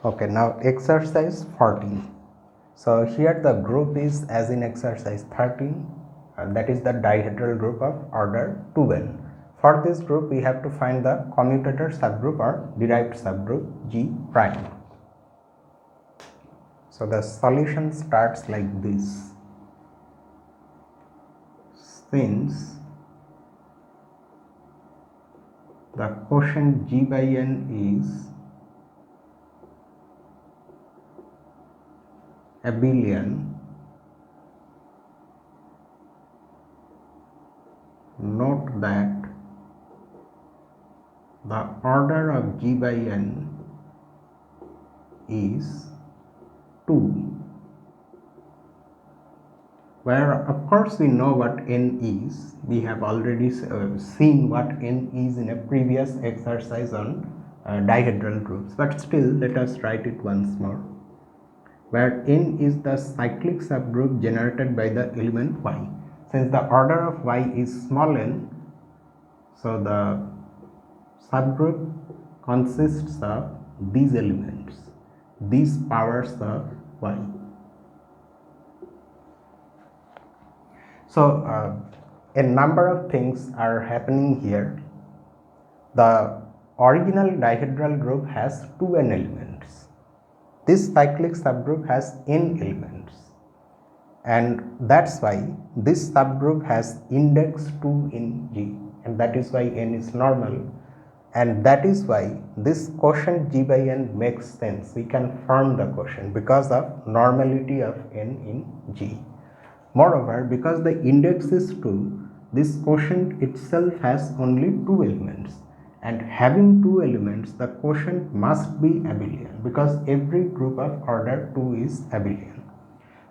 Okay, now exercise 14. So here the group is as in exercise 13, that is the dihedral group of order 2n. For this group we have to find the commutator subgroup or derived subgroup G prime. So the solution starts like this. Since the quotient G by n is abelian, note that the order of G by n is 2, where of course we know what n is. We have already seen what n is in a previous exercise on dihedral groups, but still let us write it once more, where n is the cyclic subgroup generated by the element y. Since the order of y is small n, so the subgroup consists of these elements, these powers of y. So a number of things are happening here. The original dihedral group has 2n elements. This cyclic subgroup has n elements, and that's why this subgroup has index 2 in G, and that is why n is normal, and that is why this quotient G by n makes sense. We can form the quotient because of normality of n in G. Moreover, because the index is 2, this quotient itself has only 2 elements, and having 2 elements, the quotient must be abelian because every group of order 2 is abelian.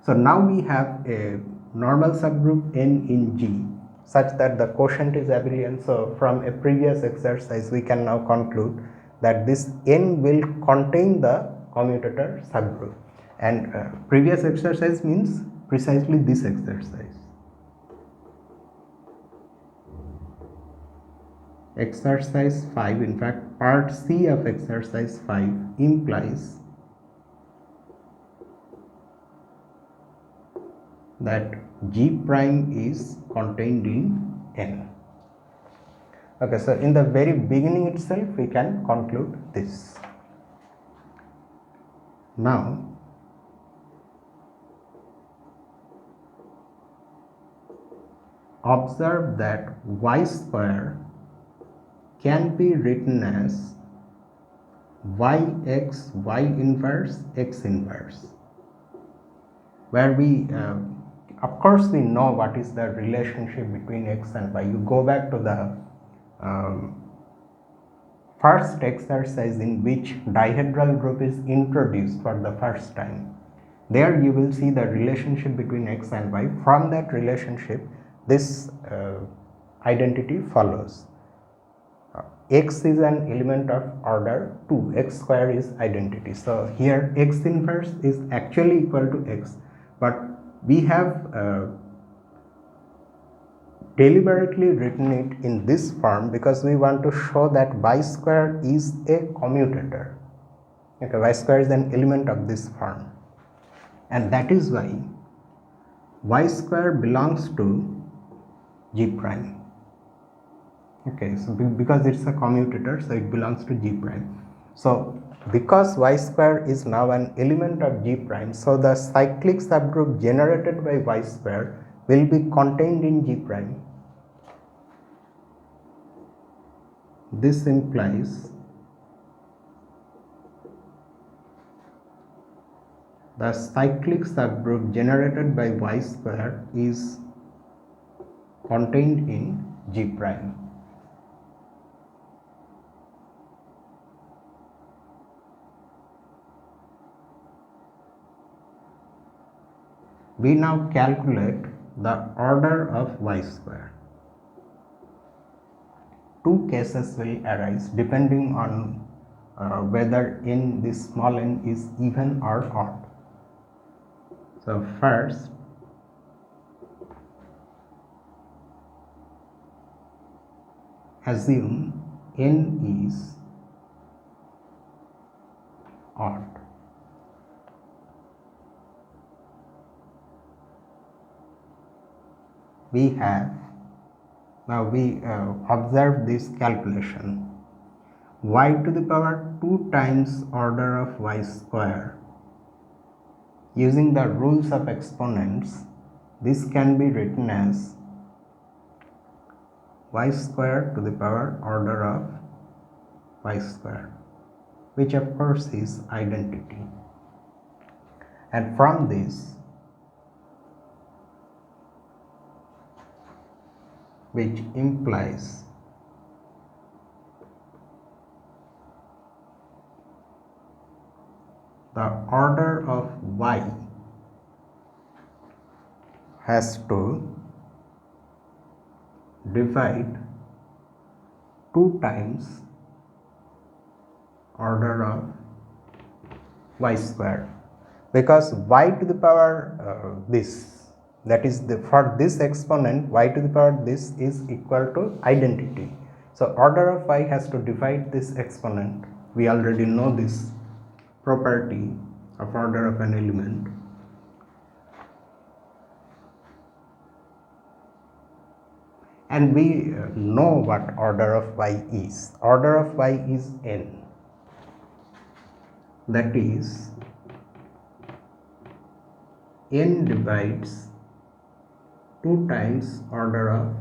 So now we have a normal subgroup n in G such that the quotient is abelian. So from a previous exercise we can now conclude that this n will contain the commutator subgroup, and previous exercise means precisely this exercise. Exercise 5, in fact part C of exercise 5 implies that G prime is contained in n. Okay, so in the very beginning itself we can conclude this. Now observe that y square can be written as yx y inverse x inverse, where we of course we know what is the relationship between x and y. You go back to the first exercise in which dihedral group is introduced for the first time. There you will see the relationship between x and y. From that relationship this identity follows. X is an element of order 2, x square is identity. So here x inverse is actually equal to x, but we have deliberately written it in this form because we want to show that y square is a commutator. Okay, y square is an element of this form, and that is why y square belongs to G prime. Okay, so because it's a commutator, so it belongs to G prime. So because y square is now an element of G prime, so the cyclic subgroup generated by y square will be contained in G prime. This implies the cyclic subgroup generated by y square is contained in G prime. We now calculate the order of y square. Two cases will arise depending on whether n, this small n, is even or odd. So first, assume n is odd. we have, now we observe this calculation, y to the power 2 times order of y square. Using the rules of exponents, this can be written as y square to the power order of y square, which of course is identity. And from this, which implies the order of y has to divide 2 times order of y square, because y to the power this, that is for this exponent y to the power this is equal to identity. So order of y has to divide this exponent. We already know this property of order of an element. And we know what order of y is. Order of y is n. That is, n divides 2 times order of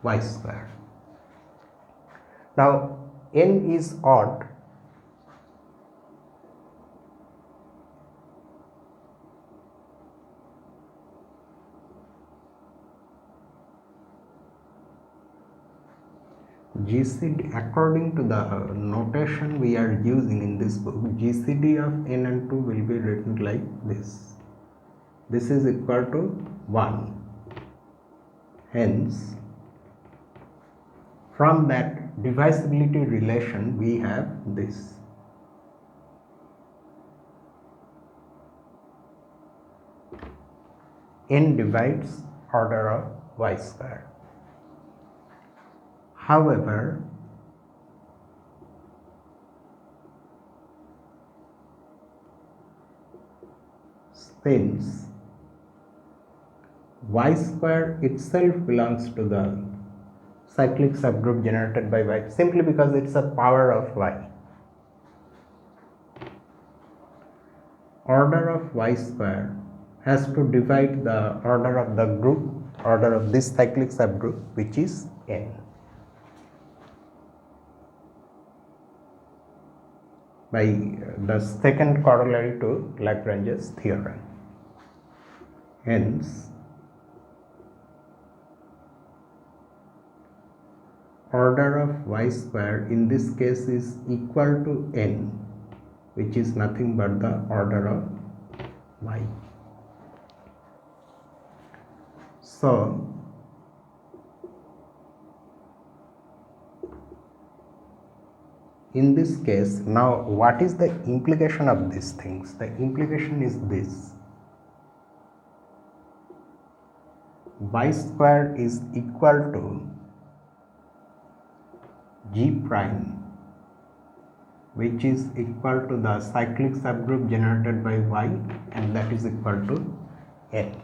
y square. Now n is odd, GCD, according to the notation we are using in this book, GCD of n and 2 will be written like this. This is equal to 1. Hence, from that divisibility relation we have this. N divides order of y square. However, since y square itself belongs to the cyclic subgroup generated by y, simply because it's a power of y, order of y square has to divide the order of the group, order of this cyclic subgroup, which is n. By the second corollary to Lagrange's theorem. Hence, order of y square in this case is equal to n, which is nothing but the order of y. So, in this case, now what is the implication of these things? The implication is this: y square is equal to g prime, which is equal to the cyclic subgroup generated by y, and that is equal to n.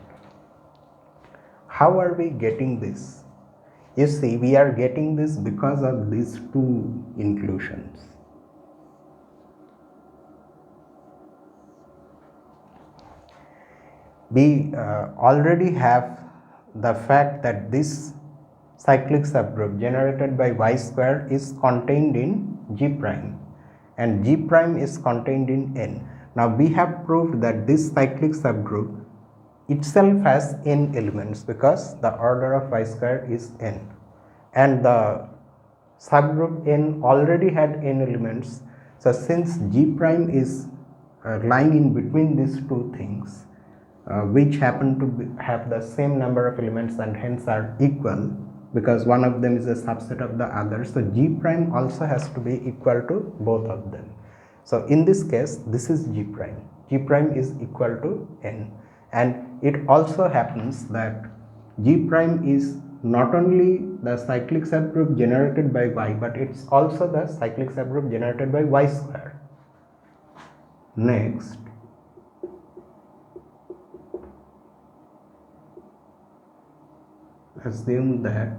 How are we getting this? You see, we are getting this because of these two inclusions. We already have the fact that this cyclic subgroup generated by y square is contained in g prime, and g prime is contained in n. Now we have proved that this cyclic subgroup itself has n elements, because the order of y square is n, and the subgroup n already had n elements. So since g prime is lying in between these two things, which happen to have the same number of elements and hence are equal, because one of them is a subset of the other, so g prime also has to be equal to both of them. So in this case, this is g prime is equal to n, and it also happens that g prime is not only the cyclic subgroup generated by y, but it's also the cyclic subgroup generated by y square. Next, assume that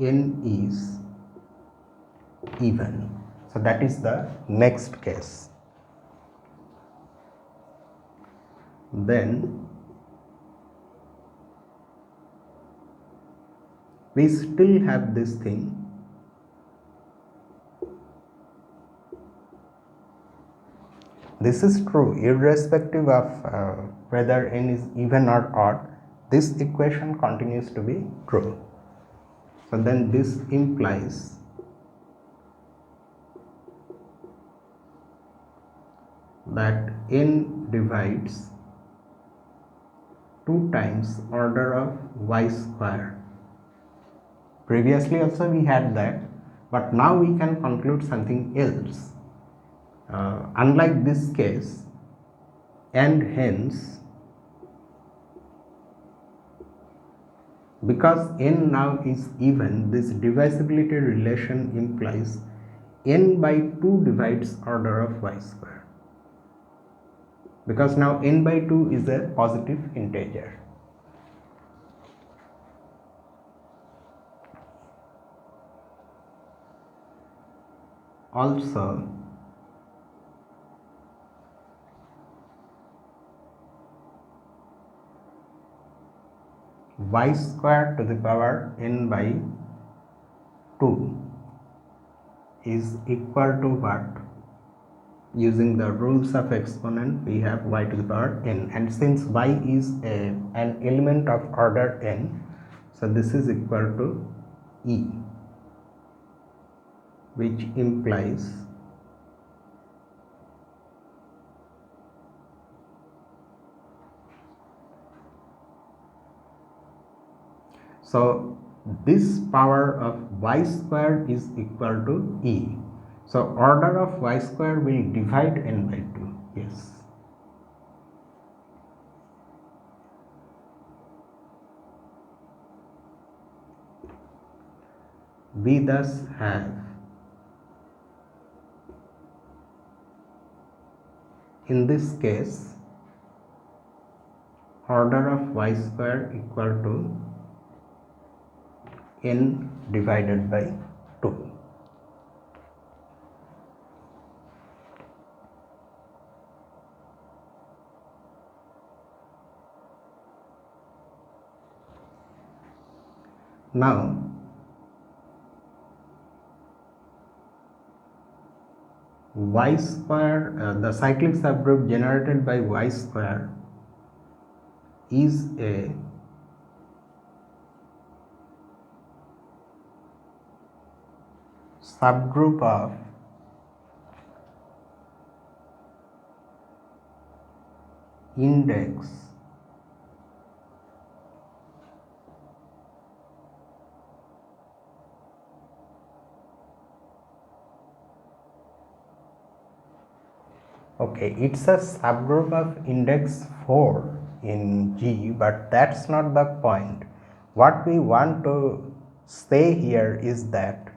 n is even. So that is the next case. Then we still have this thing, this is true irrespective of whether n is even or odd, this equation continues to be true. So then this implies that n divides 2 times order of y square. Previously also we had that, but now we can conclude something else. Unlike this case, and hence because n now is even, this divisibility relation implies n by 2 divides order of y square, because now n by 2 is a positive integer. Also, y square to the power n by 2 is equal to what? Using the rules of exponent, we have y to the power n, and since y is an element of order n, so this is equal to e, which implies so this power of y square is equal to e. So order of y square will divide n by 2. Yes. We thus have in this case order of y square equal to n divided by 2. Now y square, the cyclic subgroup generated by y square is a subgroup of index okay, it's a subgroup of index 4 in G, but that's not the point. What we want to say here is that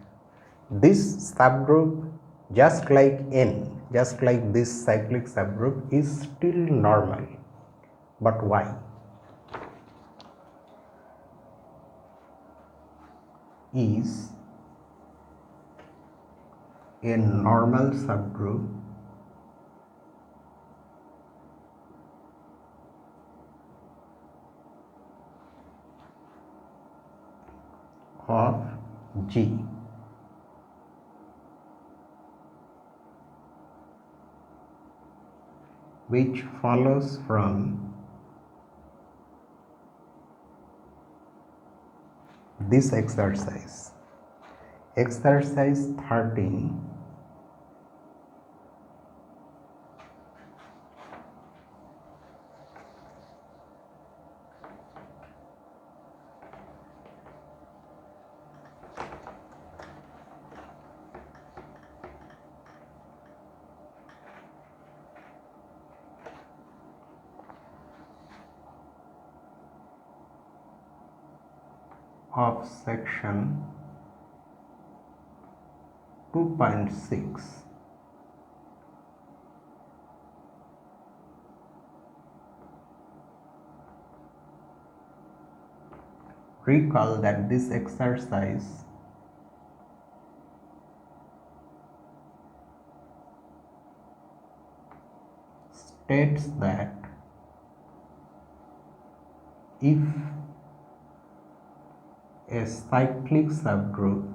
this subgroup, just like n, just like this cyclic subgroup, is still normal. But why? Is a normal subgroup of G. Which follows from this exercise. Exercise 13. Of section 2.6. recall that this exercise states that if a cyclic subgroup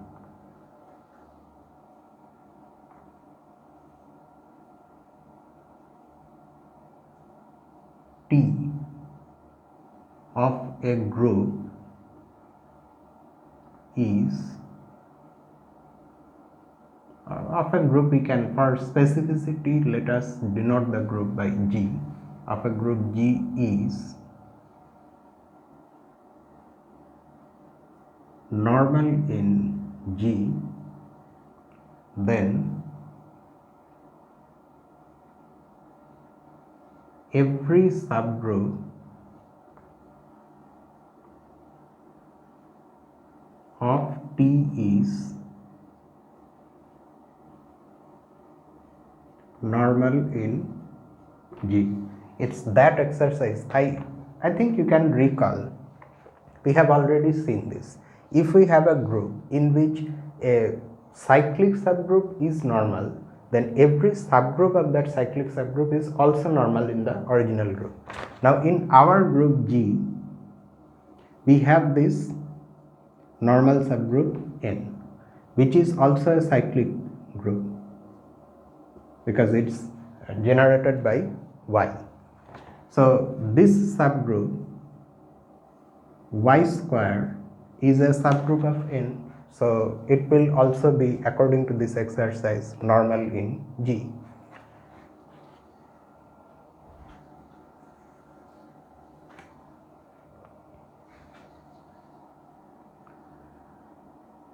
T of a group is of a group, we can, for specificity, let us denote the group by G. Of a group G is normal in G, then every subgroup of T is normal in G. It's that exercise. I think you can recall. We have already seen this. If we have a group in which a cyclic subgroup is normal, then every subgroup of that cyclic subgroup is also normal in the original group. Now in our group G, we have this normal subgroup N, which is also a cyclic group because it's generated by Y. So this subgroup Y square is a subgroup of N, so it will also be, according to this exercise, normal in G.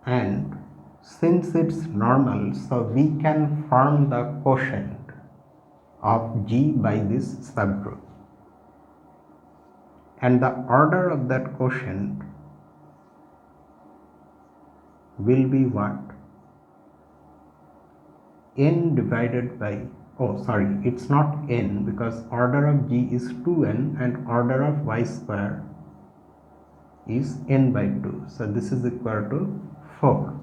And since it's normal, so we can form the quotient of G by this subgroup, and the order of that quotient will be what? N divided by, oh sorry, it's not N, because order of G is 2n and order of Y square is N by 2, so this is equal to 4.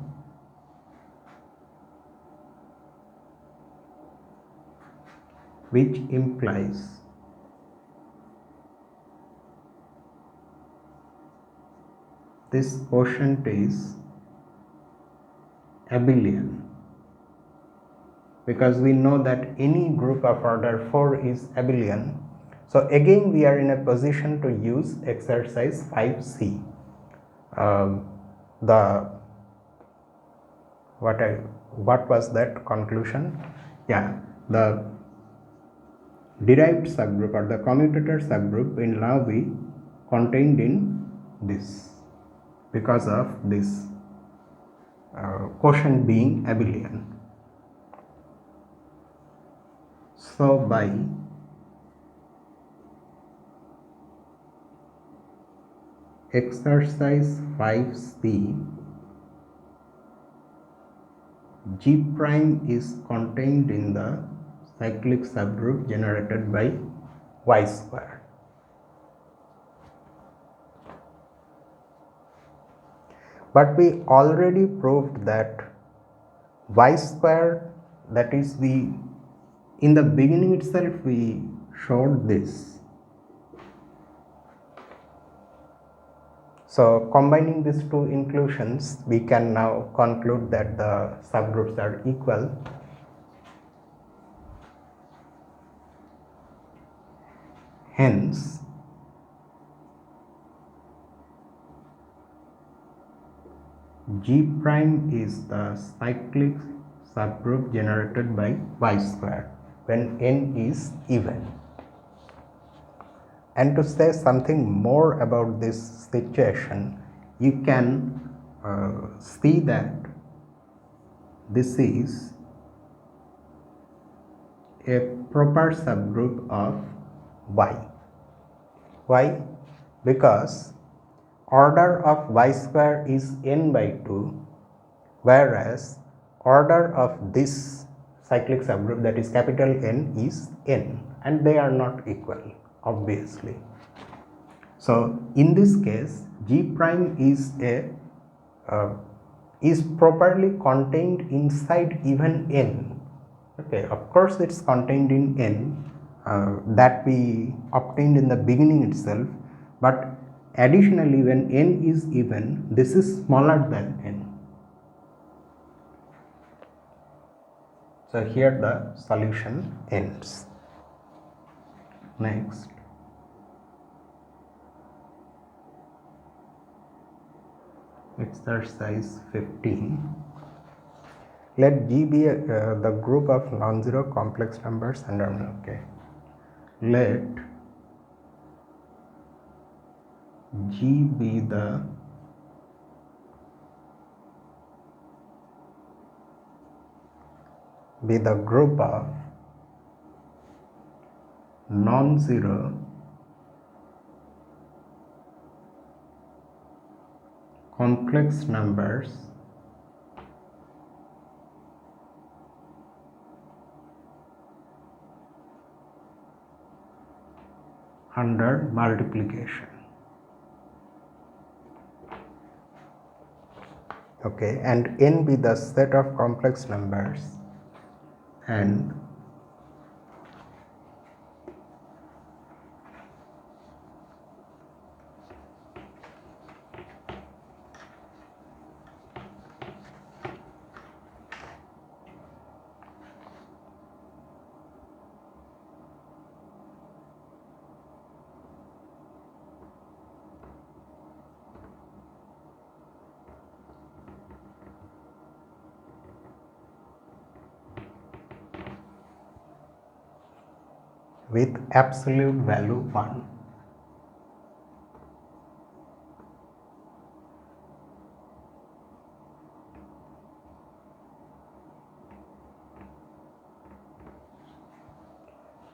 Which implies this quotient is abelian, because we know that any group of order 4 is abelian. So again we are in a position to use exercise 5C. What was that conclusion? Yeah, the derived subgroup or the commutator subgroup will now be contained in this because of this quotient being abelian. So by exercise 5C, G prime is contained in the cyclic subgroup generated by Y square. But we already proved that Y square, that is, in the beginning itself we showed this. So combining these two inclusions, we can now conclude that the subgroups are equal. Hence, G prime is the cyclic subgroup generated by Y square when N is even. And to say something more about this situation, you can see that this is a proper subgroup of Y. Why? Because order of Y square is N by 2, whereas order of this cyclic subgroup, that is capital N, is N, and they are not equal, obviously. So in this case G prime is properly contained inside even n. Okay, of course it's contained in n that we obtained in the beginning itself, but additionally when n is even, this is smaller than n. So here the solution ends. Next, exercise 15. Let G be the group of non-zero complex numbers under, okay, let G be the group of non-zero complex numbers under multiplication. Okay, and n be the set of complex numbers and with absolute value 1.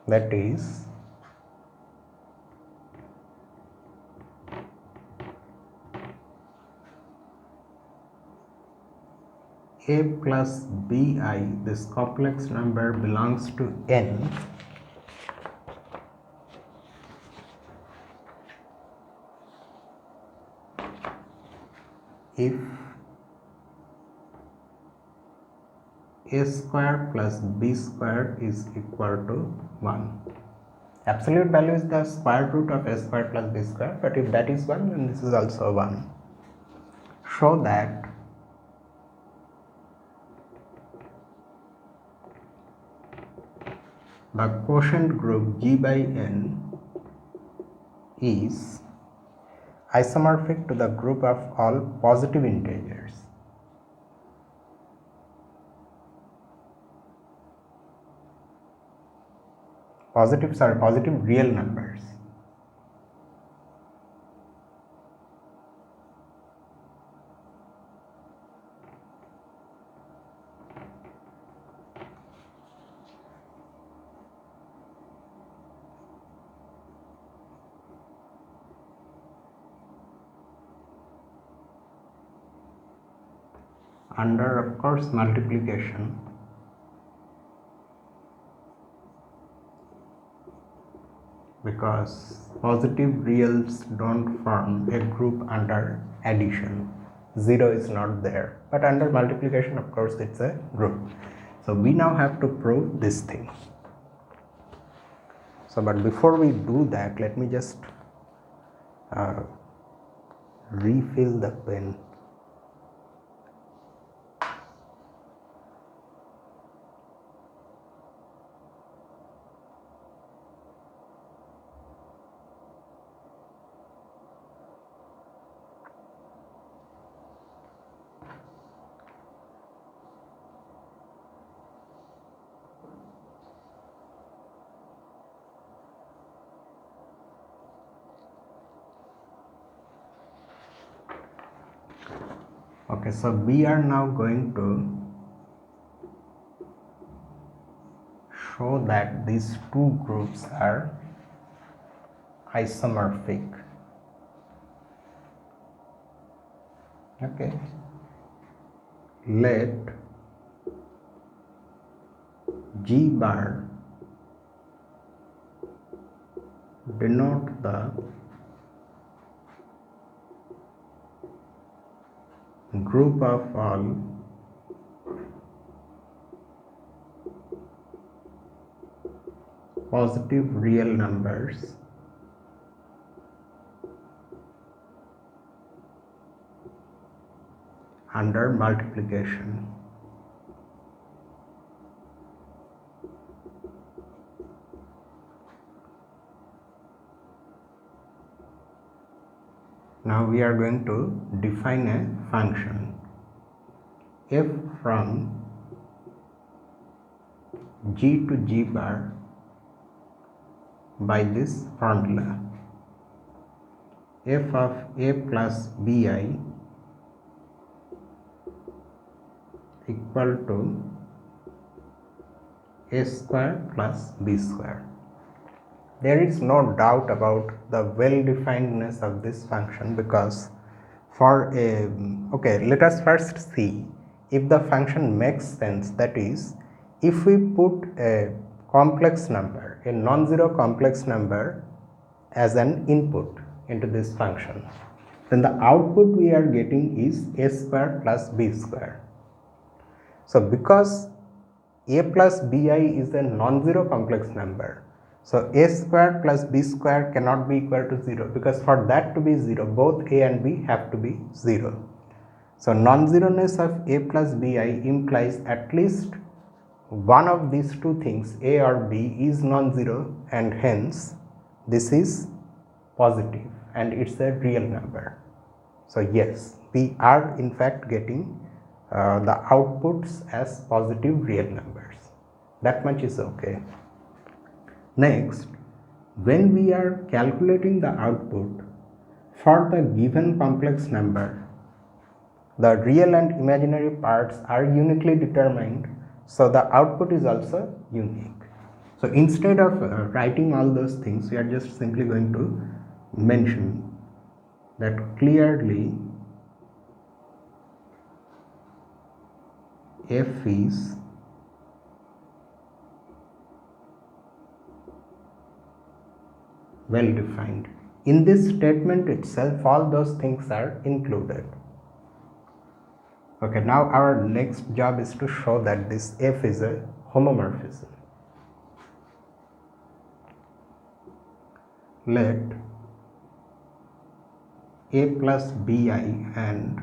That is a plus bi, this complex number belongs to n if a square plus b square is equal to 1. Absolute value is the square root of a square plus b square, but if that is 1, then this is also 1. Show that the quotient group G by n is isomorphic to the group of all positive integers. Positives are positive real numbers. Under, of course, multiplication, because positive reals don't form a group under addition. 0 is not there, but under multiplication, of course, it's a group. So we now have to prove this thing. So but before we do that, let me just refill the pen. Okay, so we are now going to show that these two groups are isomorphic. Okay, let G bar denote the group of all positive real numbers under multiplication. Now we are going to define a function f from g to g bar by this formula: f of a plus bi equal to a square plus b square. There is no doubt about the well-definedness of this function, because for a let us first see if the function makes sense. That is, if we put a complex number, a non-zero complex number, as an input into this function, then the output we are getting is a square plus b square. So because a plus bi is a non-zero complex number, so a square plus b square cannot be equal to 0, because for that to be 0, both a and b have to be 0. So non-zeroness of a plus bi implies at least one of these two things, a or b, is non-zero, and hence this is positive and it's a real number. So yes, we are in fact getting the outputs as positive real numbers. That much is okay. Next, when we are calculating the output for the given complex number, the real and imaginary parts are uniquely determined, so the output is also unique. So instead of writing all those things, we are just simply going to mention that clearly f is well defined. In this statement itself, all those things are included. Okay, now our next job is to show that this f is a homomorphism. Let a plus bi and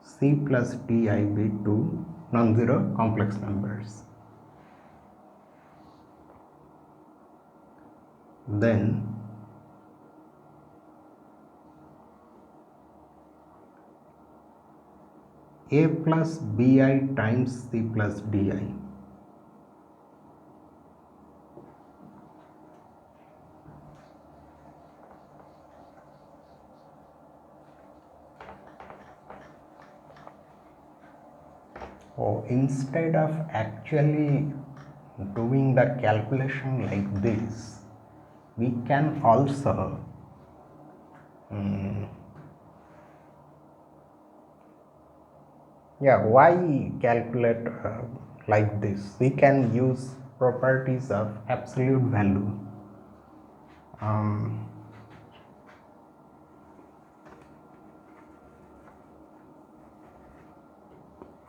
c plus di be two non-zero complex numbers. Then a plus bi times c plus di instead of actually doing the calculation like this, we can also why calculate like this? We can use properties of absolute value.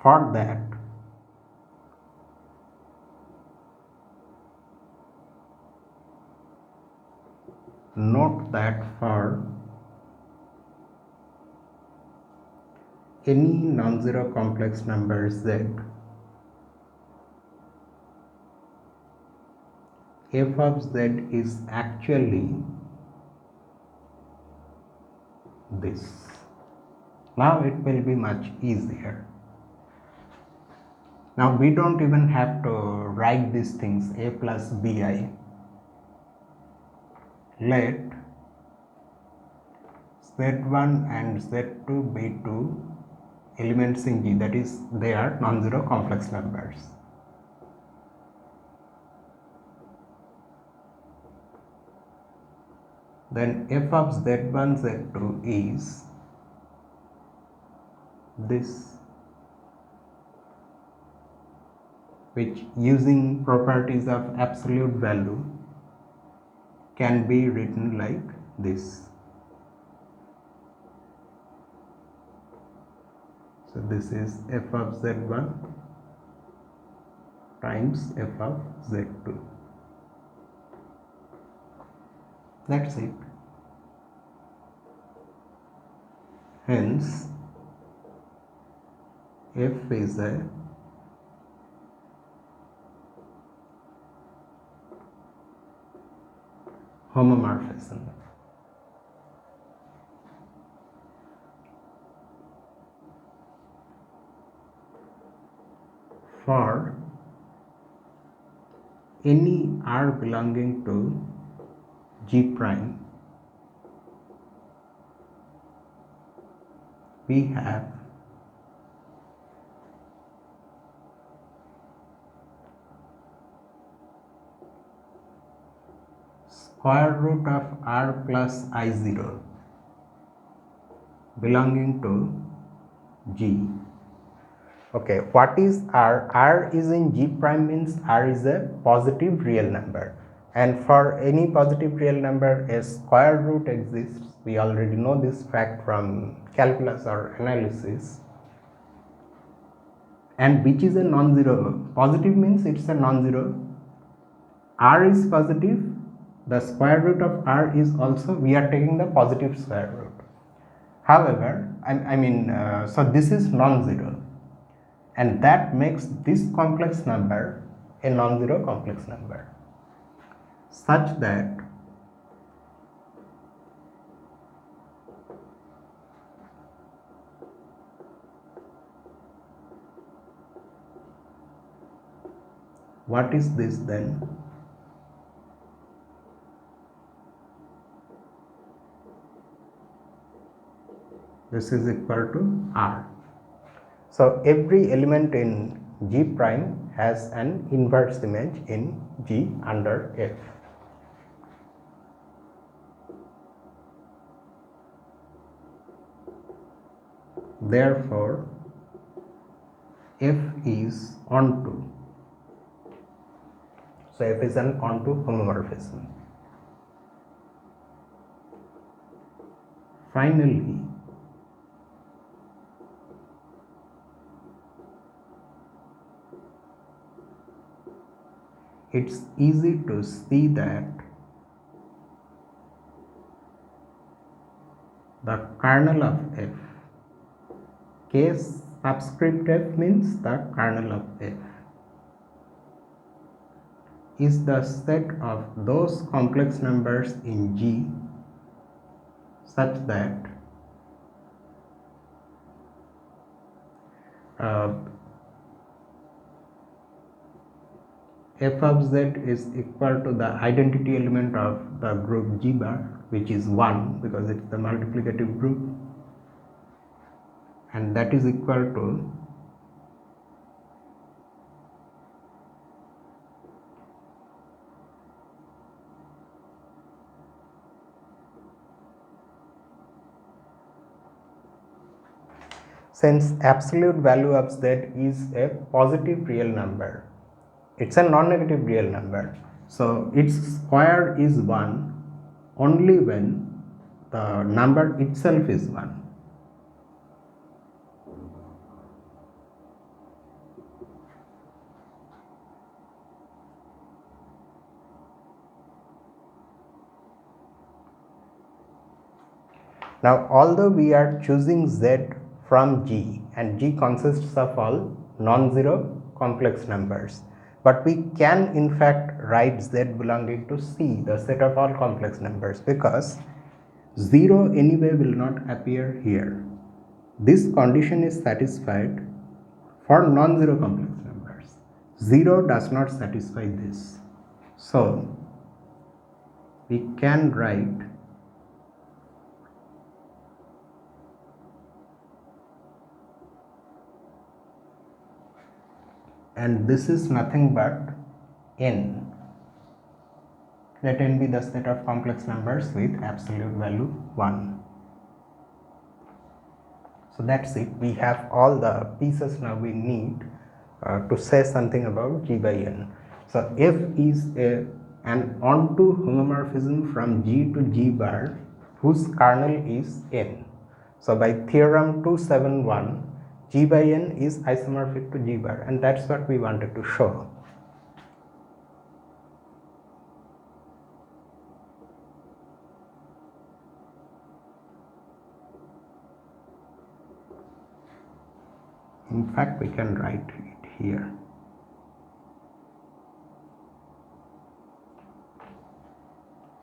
For that, note that for any non-zero complex number z, f of z is actually this. Now it will be much easier. Now we don't even have to write these things, a plus bi. Let z1 and z2 be two elements in G, that is, they are non-zero complex numbers. Then f of z1 z2 is this, which using properties of absolute value can be written like this. So this is f of z1 times f of z2. That's it. Hence, f is a homomorphism. For any r belonging to G prime, we have square root of r plus I0 belonging to G. Okay, what is r? R is in G prime means r is a positive real number, and for any positive real number a square root exists. We already know this fact from calculus or analysis. And which is a non-zero? Positive means it's a non-zero. R is positive, the square root of r is also, we are taking the positive square root. However, so this is non-zero, and that makes this complex number a non-zero complex number, such that what is this then? This is equal to r. So every element in G prime has an inverse image in G under F. Therefore, F is onto. So F is an onto homomorphism. Finally, it's easy to see that the kernel of F, K subscript F means the kernel of F, is the set of those complex numbers in G such that f of z is equal to the identity element of the group G bar, which is 1 because it's the multiplicative group, and that is equal to since absolute value of z is a positive real number, it's a non-negative real number, so its square is 1 only when the number itself is 1. Now, although we are choosing z from G, and G consists of all non-zero complex numbers, but we can in fact write z belonging to C, the set of all complex numbers, because 0 anyway will not appear here. This condition is satisfied for non-zero complex numbers. 0 does not satisfy this. So, we can write and this is nothing but n. Let n be the set of complex numbers with absolute value 1. So that's it. We have all the pieces now we need to say something about G by n. So F is an onto homomorphism from G to G bar whose kernel is n. So by theorem 271, G by N is isomorphic to G bar, and that's what we wanted to show. In fact, we can write it here.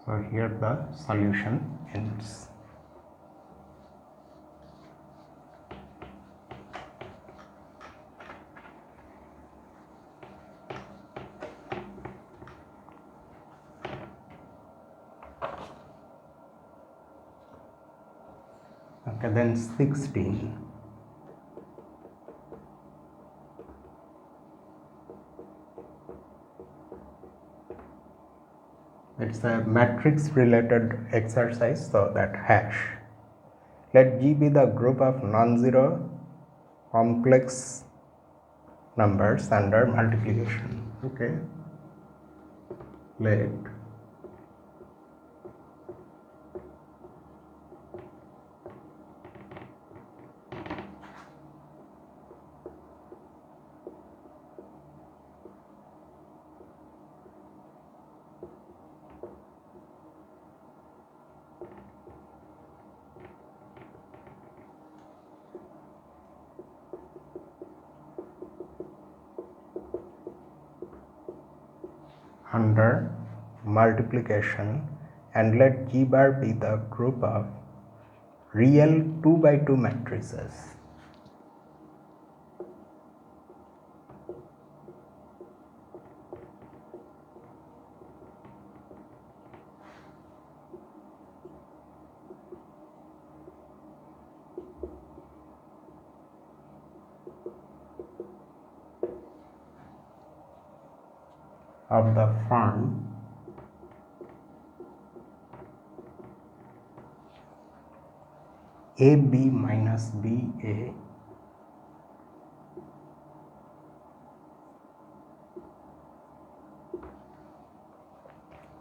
So here the solution ends. Okay, then 16. It's a matrix related exercise, so that hash. Let G be the group of non-zero complex numbers under multiplication. Okay. Let under multiplication, and let G bar be the group of real 2 by 2 matrices. Of the form AB minus BA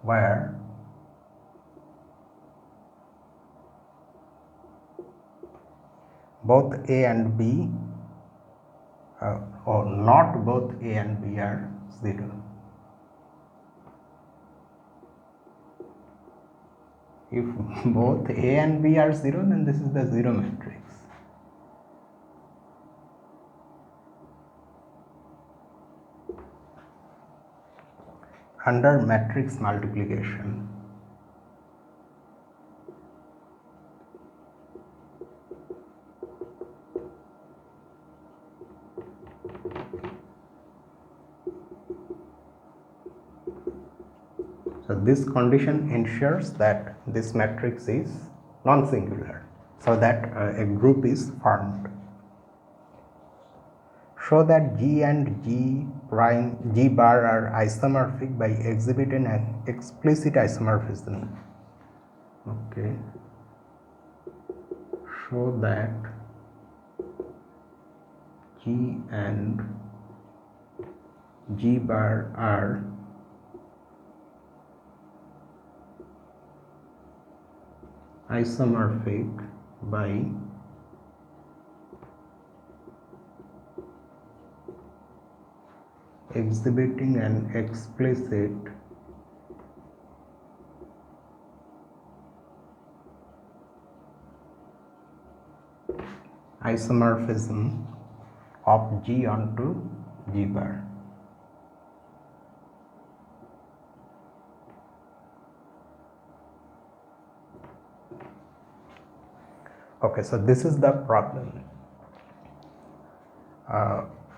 where both A and B or not both A and B are 0. If both A and B are 0, then this is the 0 matrix. Under matrix multiplication, so this condition ensures that this matrix is non-singular, so that a group is formed. Show that G and G bar are isomorphic by exhibiting an explicit isomorphism. Okay. Show that G and G bar are isomorphic by exhibiting an explicit isomorphism of G onto G bar. Okay, so this is the problem.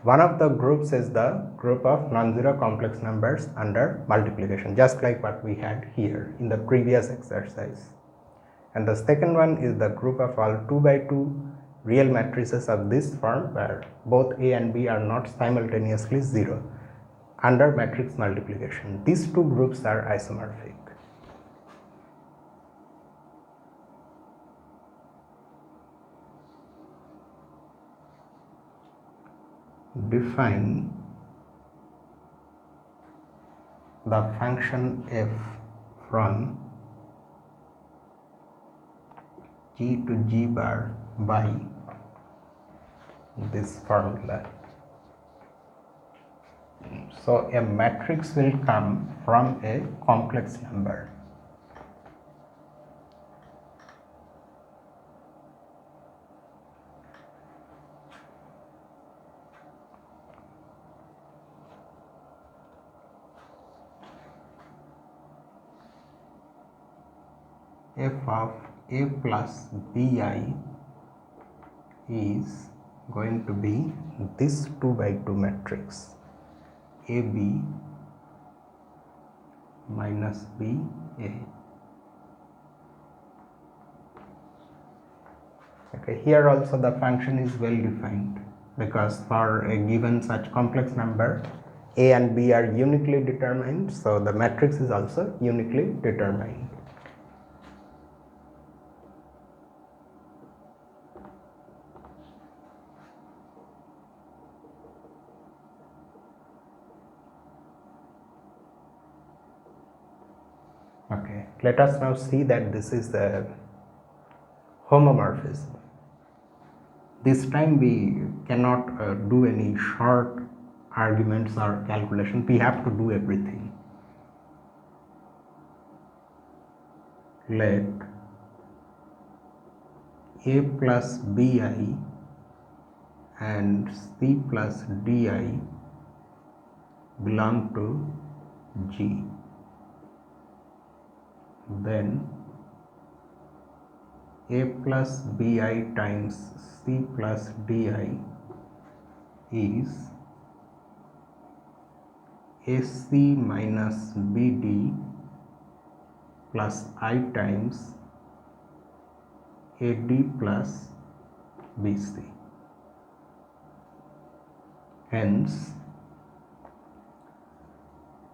One of the groups is the group of non-zero complex numbers under multiplication, just like what we had here in the previous exercise. And the second one is the group of all 2 by 2 real matrices of this form where both A and B are not simultaneously 0 under matrix multiplication. These two groups are isomorphic. Define the function f from G to G bar by this formula. So a matrix will come from a complex number. F of A plus Bi is going to be this 2 by 2 matrix, AB minus BA. Okay, here also the function is well defined, because for a given such complex number, A and B are uniquely determined, so the matrix is also uniquely determined. Okay, let us now see that this is the homomorphism. This time we cannot do any short arguments or calculation, we have to do everything. Let A plus Bi and C plus Di belong to G. Then A plus Bi times C plus Di is AC minus BD plus I times AD plus BC. Hence,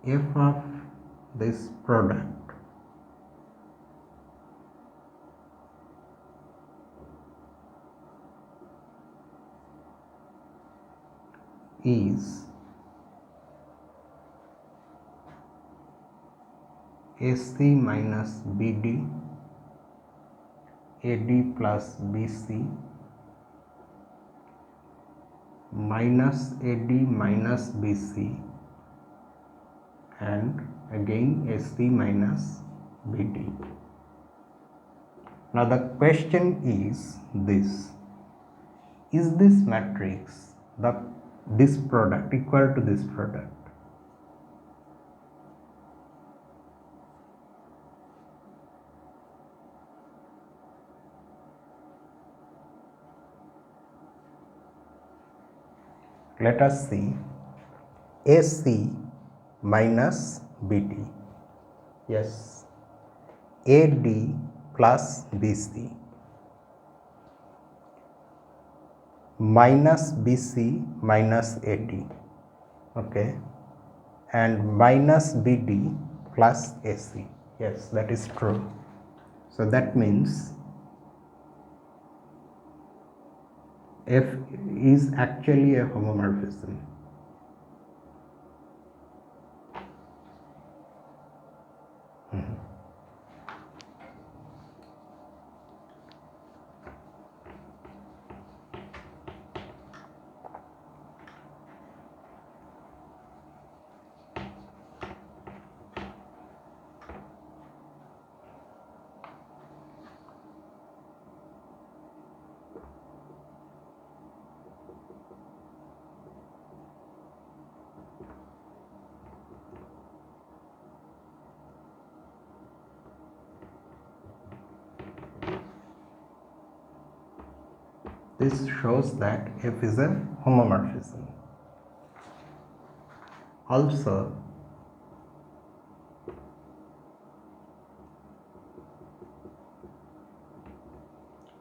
f of this product is AC minus BD AD plus BC minus AD minus BC and again AC minus BD. Now the question is this: is this matrix, this product, equal to this product? Let us see. AC minus BD, yes, AD plus BC minus BC minus AD, okay, and minus BD plus AC, yes, that is true. So that means F is actually a homomorphism. This shows that F is a homomorphism. Also,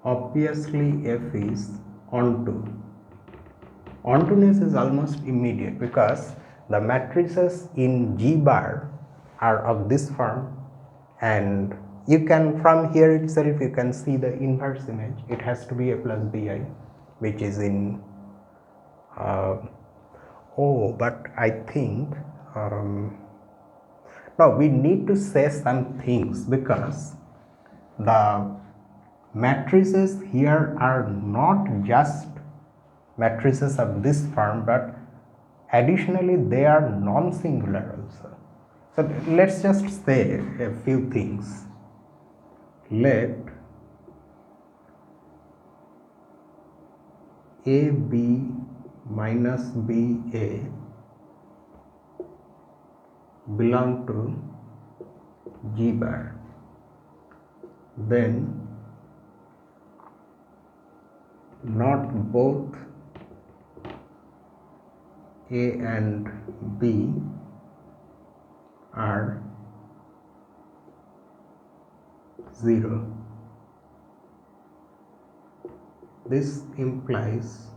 obviously F is onto. Ontoness is almost immediate because the matrices in G bar are of this form, and you can, from here itself you can see the inverse image. It has to be A plus Bi, which is in but I think now we need to say some things, because the matrices here are not just matrices of this form, but additionally they are non-singular also. So let's just say a few things. Let AB minus BA belong to G bar, then not both A and B are 0. This implies,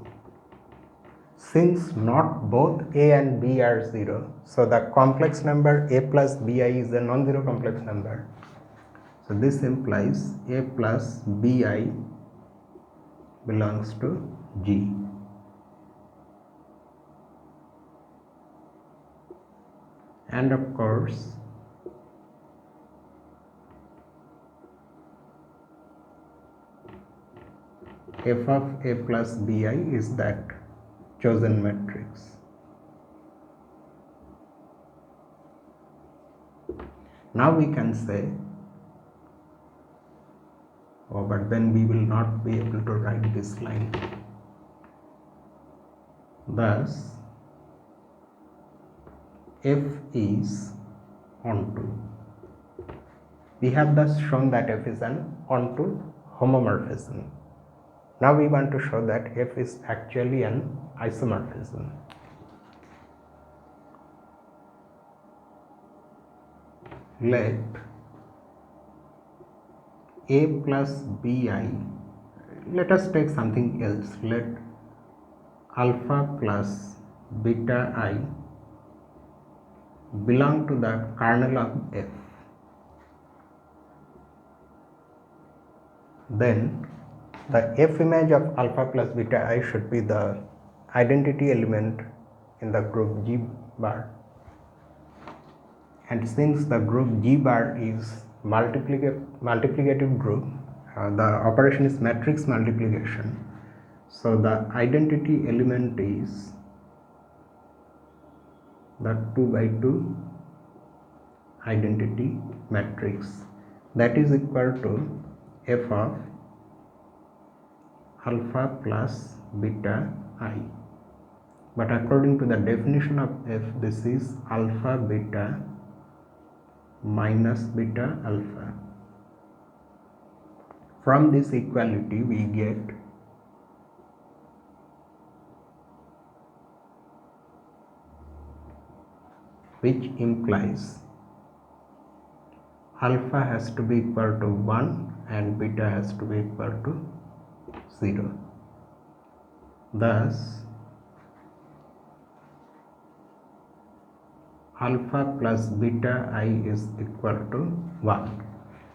since not both A and B are 0, so the complex number A plus BI is a non-zero complex number. So this implies A plus BI belongs to G. And of course, f of A plus BI is that chosen matrix. Now we can say, oh, but then we will not be able to write this line. Thus, F is onto. We have thus shown that F is an onto homomorphism. Now we want to show that F is actually an isomorphism. Let A plus BI, let us take something else. Let alpha plus beta I belong to the kernel of F. Then the F image of alpha plus beta I should be the identity element in the group G bar. And since the group G bar is multiplicative group, the operation is matrix multiplication. So the identity element is the 2 by 2 identity matrix, that is equal to F of alpha plus beta I. But according to the definition of F, this is alpha beta minus beta alpha. From this equality we get which implies alpha has to be equal to 1 and beta has to be equal to 0. Thus, alpha plus beta I is equal to 1.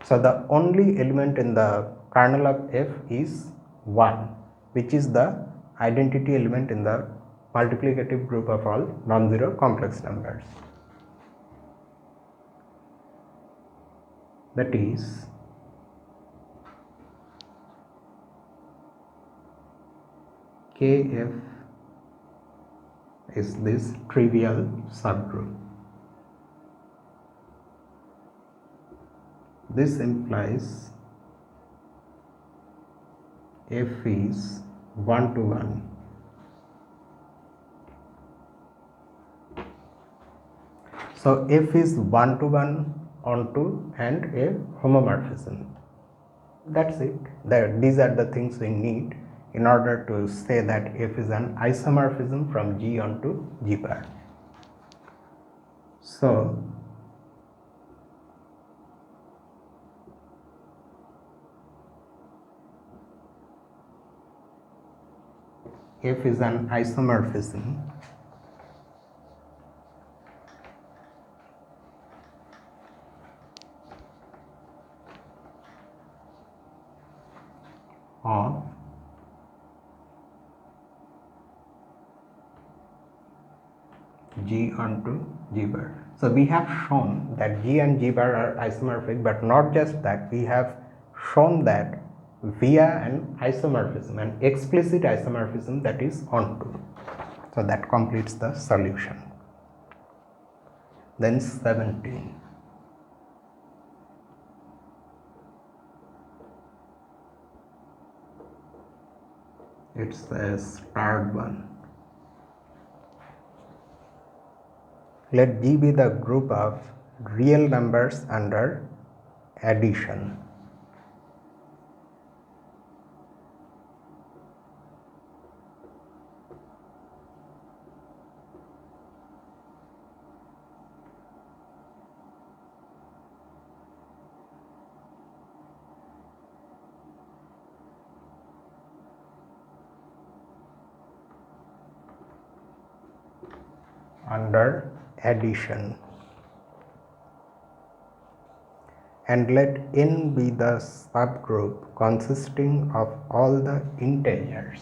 So the only element in the kernel of F is 1, which is the identity element in the multiplicative group of all non-zero complex numbers. That is, KF is this trivial subgroup. This implies F is 1 to 1. So F is 1 to 1 onto and a homomorphism. That's it. These are the things we need in order to say that F is an isomorphism from G onto G bar. So F is an isomorphism of G onto G bar. So we have shown that G and G bar are isomorphic, but not just that, we have shown that via an isomorphism, an explicit isomorphism, that is onto. So that completes the solution. Then 17. It's a starred one. Let G be the group of real numbers under addition. Under addition, and let n be the subgroup consisting of all the integers.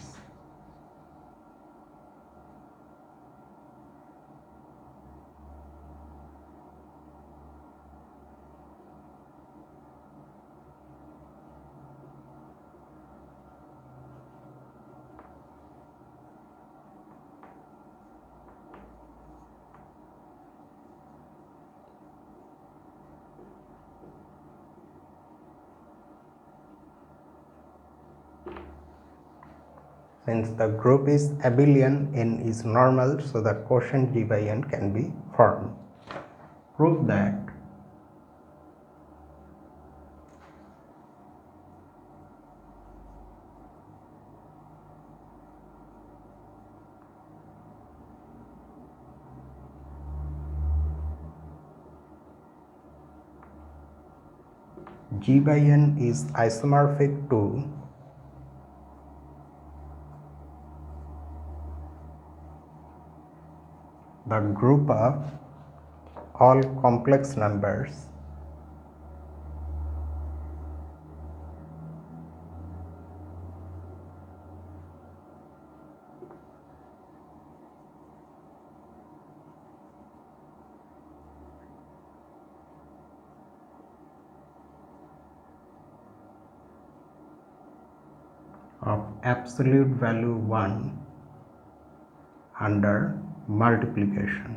Since the group is abelian, n is normal, so the quotient G by n can be formed. Prove that G by n is isomorphic to the group of all complex numbers of absolute value 1 under multiplication.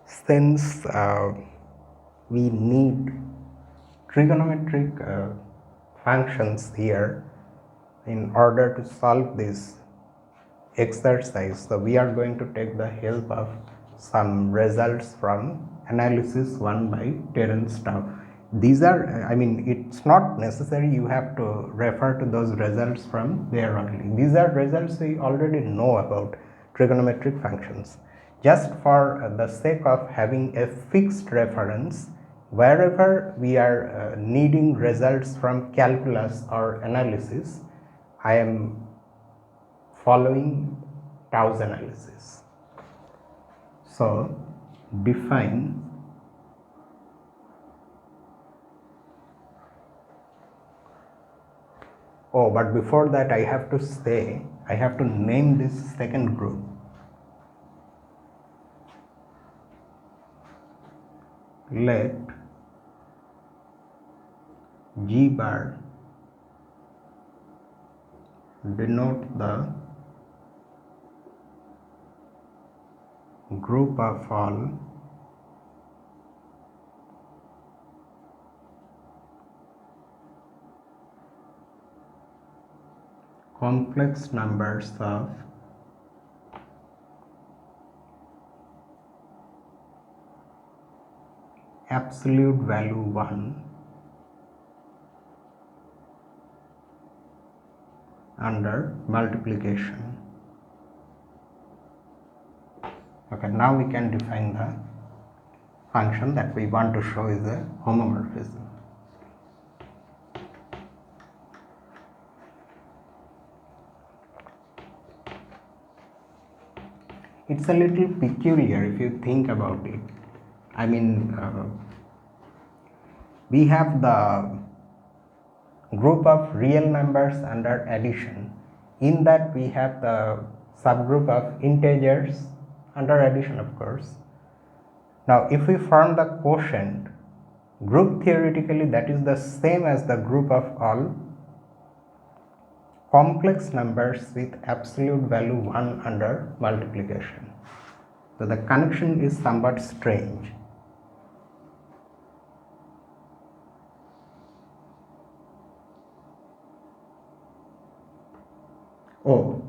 Since we need trigonometric functions here in order to solve this exercise, so we are going to take the help of some results from analysis 1 by Terence Tao. These are, I mean, it's not necessary you have to refer to those results from there only. These are results we already know about trigonometric functions. Just for the sake of having a fixed reference, wherever we are needing results from calculus or analysis, I am following Tau's analysis. So define but before that I have to say, I have to name this second group. Let G bar denote the group of all complex numbers of absolute value 1 under multiplication. Okay, now we can define the function that we want to show is a homomorphism. It's a little peculiar if you think about it. I mean, we have the group of real numbers under addition. In that we have the subgroup of integers under addition, of course. Now if we form the quotient group, theoretically that is the same as the group of all complex numbers with absolute value 1 under multiplication. So the connection is somewhat strange. Oh,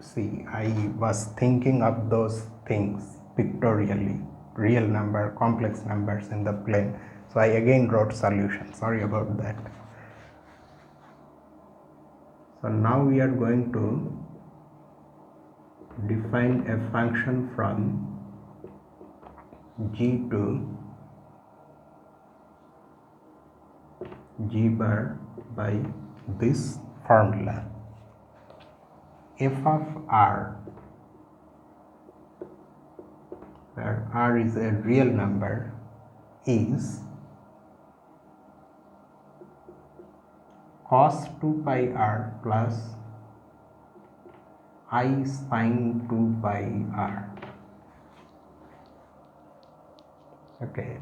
see, I was thinking of those things pictorially, real number, complex numbers in the plane. So I again wrote solution. Sorry about that. So now we are going to define a function from G to G bar by this formula. F of R, where R is a real number, is cos 2 pi R plus I sin 2 pi R. Okay.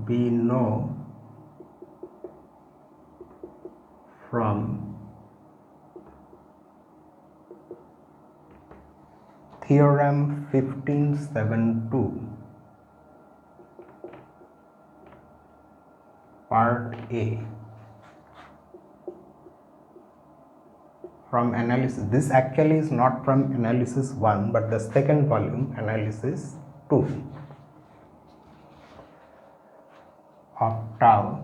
We know from theorem 1572 part A from analysis. This actually is not from analysis 1 but the second volume, analysis 2, of tau,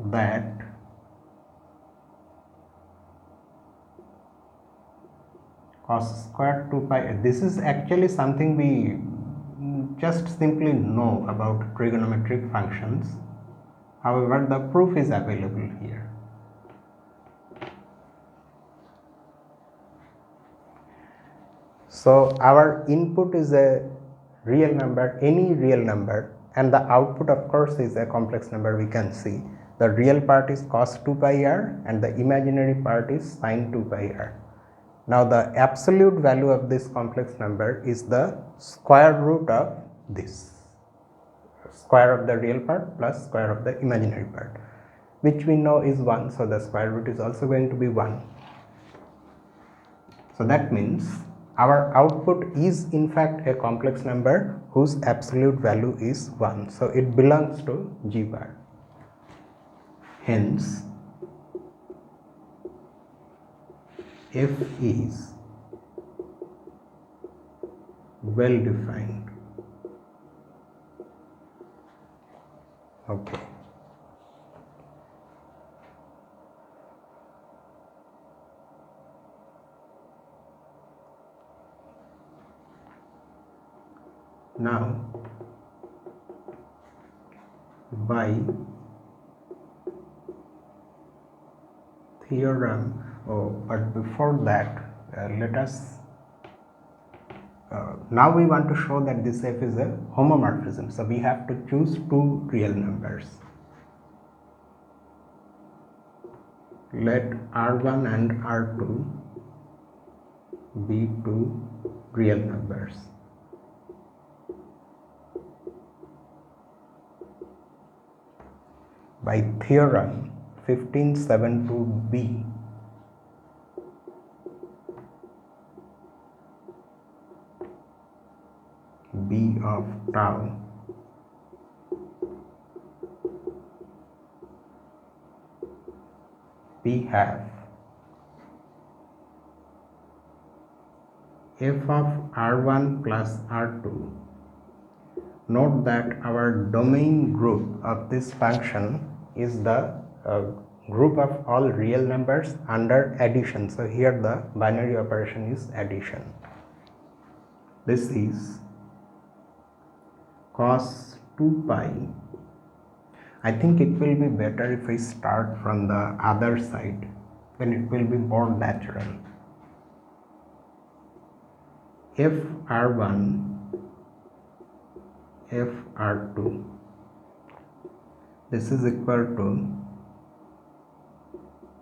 that cos square 2 pi, this is actually something we just simply know about trigonometric functions. However, the proof is available here. So our input is a real number, any real number, and the output of course is a complex number. We can see the real part is cos 2 pi r and the imaginary part is sin 2 pi r. Now the absolute value of this complex number is the square root of this, square of the real part plus square of the imaginary part, which we know is 1, so the square root is also going to be 1. So that means our output is in fact a complex number whose absolute value is 1, so it belongs to G bar. Hence F is well defined. Okay. Now by theorem, but before that let us now we want to show that this F is a homomorphism, so we have to choose two real numbers. Let R1 and R2 be two real numbers. By theorem 1572b, B of tau we have f of R1 plus R2. Note that our domain group of this function is the group of all real numbers under addition. So here the binary operation is addition. This is cos 2 pi. I think it will be better if we start from the other side. then it will be more natural. F R1, F R2, this is equal to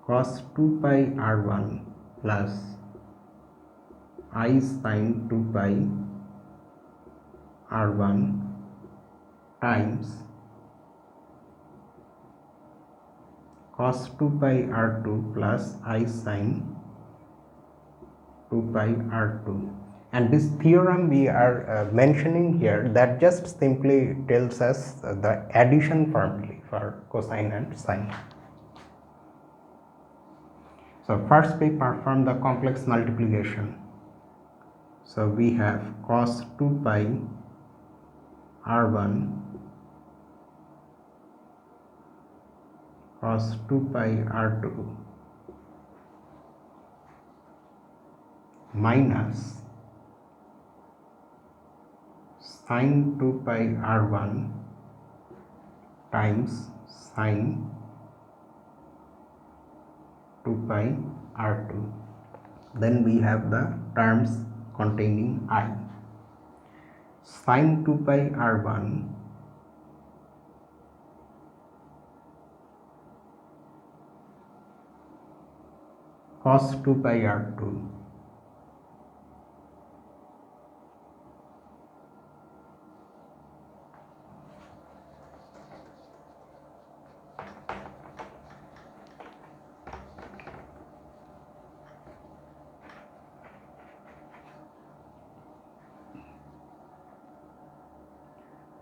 cos 2 pi R1 plus I sin 2 pi R1 times cos 2 pi R2 plus I sin 2 pi R2. And this theorem we are mentioning here, that just simply tells us the addition formulae for cosine and sine. So first we perform the complex multiplication. So we have cos 2 pi R1 cos 2 pi R2 minus sin 2 pi R1 times sin 2 pi R2. Then we have the terms containing I. Sin 2 pi R1 cos 2 pi R2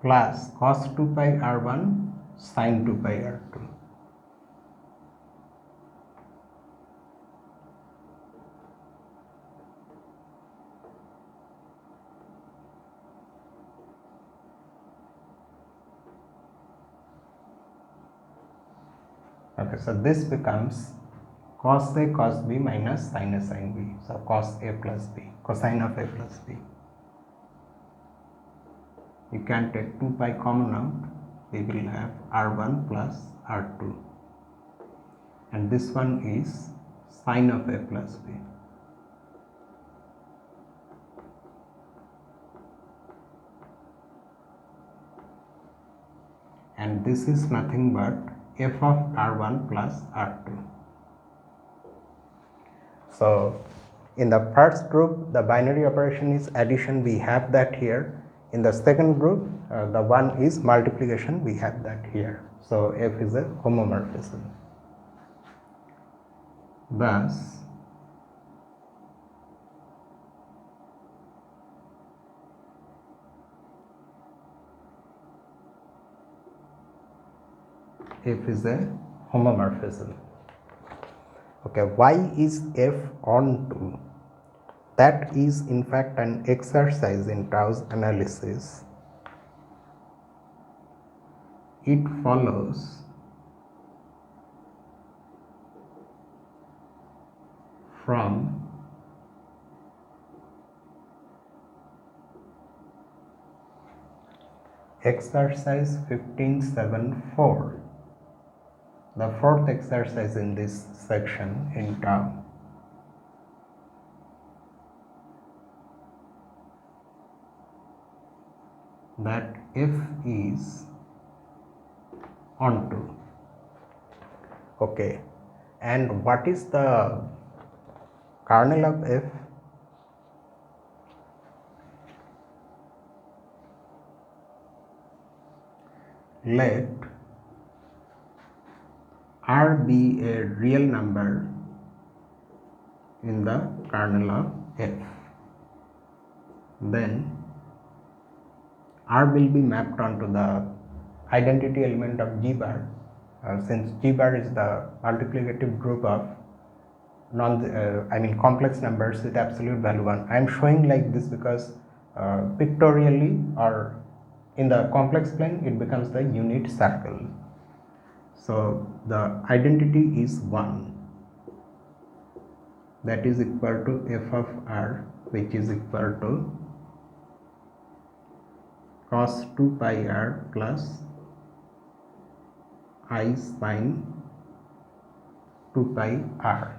plus cos 2 pi R1 sin 2 pi R2. Okay, so this becomes cos A cos B minus sin A sin B. So cos A plus B, cosine of A plus B. You can take 2 pi common out, we will have R1 plus R2, and this one is sine of A plus B. And this is nothing but f of R1 plus R2. So in the first group, the binary operation is addition, we have that here. In the second group, the one is multiplication, we have that here. So F is a homomorphism. Thus, F is a homomorphism. Okay, why is F onto? That is in fact an exercise in Tau's analysis. It follows from exercise 15.7.4, the fourth exercise in this section in Tau. That F is onto. Okay, and what is the kernel of F? Let R be a real number in the kernel of F. Then R will be mapped onto the identity element of G bar, since G bar is the multiplicative group of complex numbers with absolute value 1. I am showing like this because pictorially or in the complex plane it becomes the unit circle. So the identity is 1, that is equal to f of R, which is equal to cos 2 pi R plus I sin 2 pi R.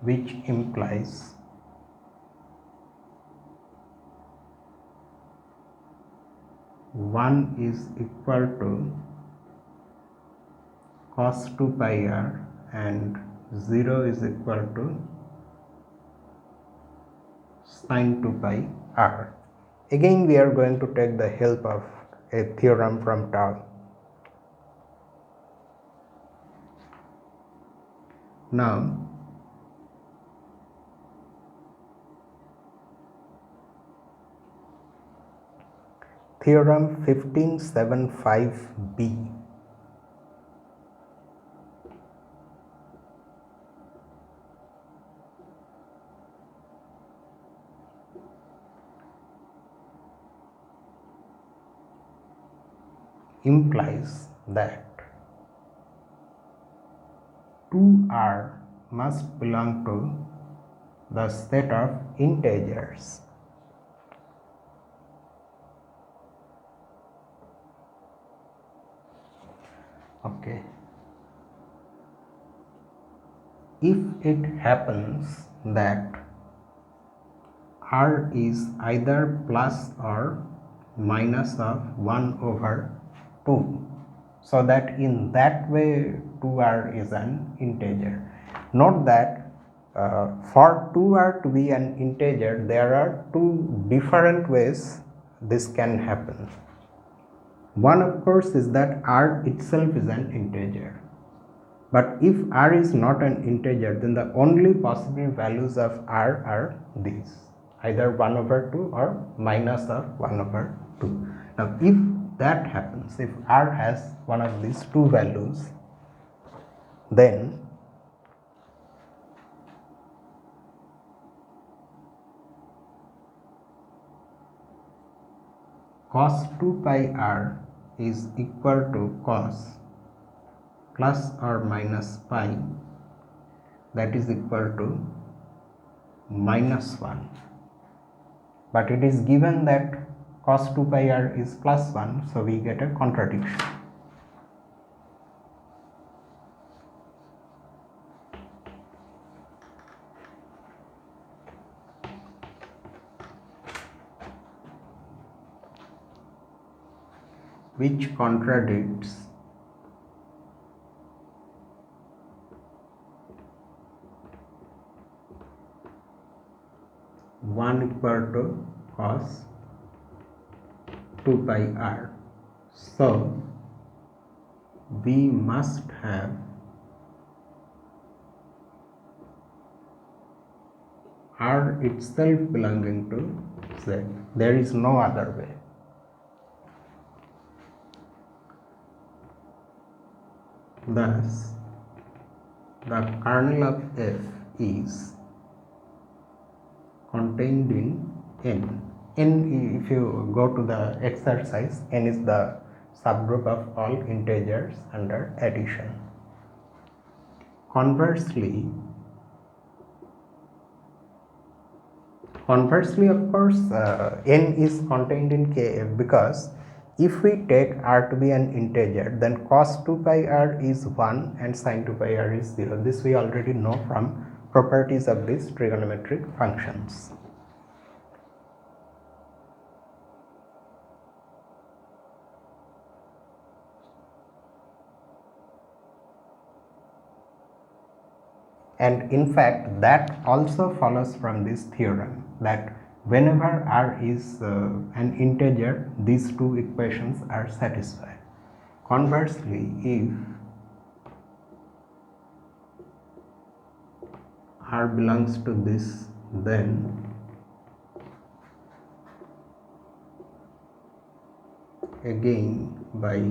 which implies one is equal to cos 2 pi r and 0 is equal to sin 2 pi r. Again we are going to take the help of a theorem from tau. Now theorem 1575b implies that 2r must belong to the set of integers okay. If it happens that r is either plus or minus of 1 over 2, so that in that way 2r is an integer. Note that for 2r to be an integer there are two different ways this can happen. One of course is that r itself is an integer, but if r is not an integer then the only possible values of r are these, either 1 over 2 or minus of 1 over 2. Now if that happens, if r has one of these two values, then cos 2 pi r is equal to cos plus or minus pi, that is equal to minus 1, but it is given that cos 2 pi r is plus 1, so we get a contradiction. Which contradicts one equal to cos 2 pi r. So we must have r itself belonging to z. There is no other way. Thus, the kernel of f is contained in n. N, if you go to the exercise, n is the subgroup of all integers under addition. Conversely, of course, n is contained in kf, because if we take r to be an integer, then cos 2 pi r is 1 and sin 2 pi r is 0. This we already know from properties of these trigonometric functions. And in fact, that also follows from this theorem, that whenever r is an integer, these two equations are satisfied. Conversely, if r belongs to this, then again by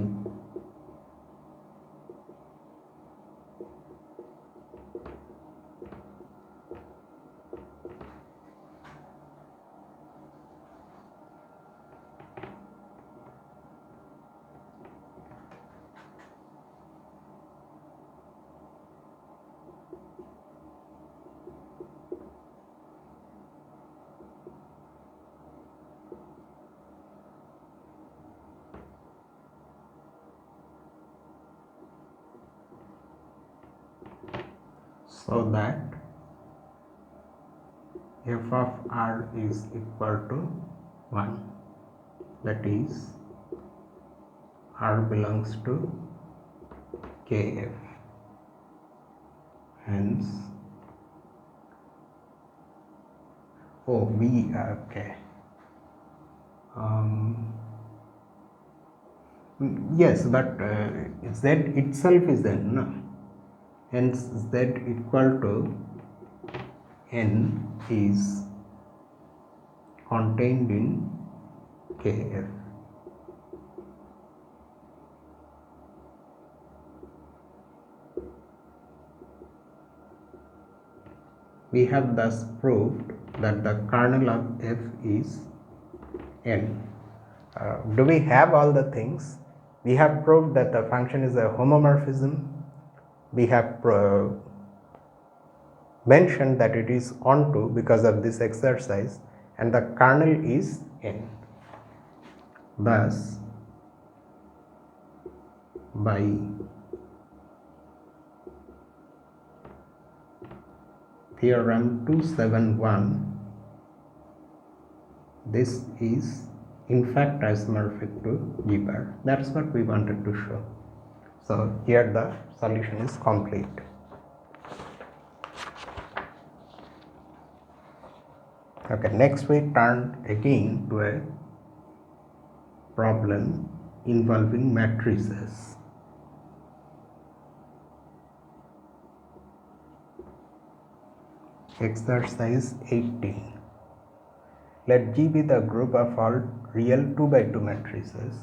so that f of r is equal to 1, that is r belongs to kf, hence okay. Yes, but z itself is n, no? Hence z equal to n is contained in kf. We have thus proved that the kernel of f is n. Do we have all the things? We have proved that the function is a homomorphism. We have mentioned that it is onto because of this exercise, and the kernel is n. Thus, by theorem 271, this is in fact isomorphic to G bar. That's what we wanted to show. So here the solution is complete. Okay, next we turn again to a problem involving matrices. Exercise 18. Let G be the group of all real 2 by 2 matrices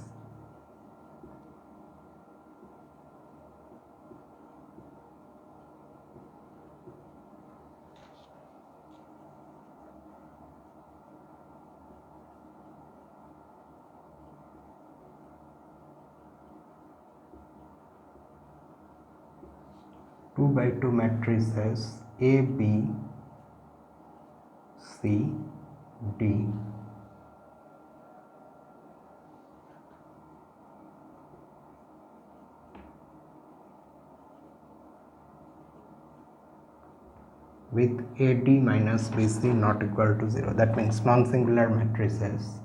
matrices A, B, C, D with AD minus BC not equal to 0. That means non-singular matrices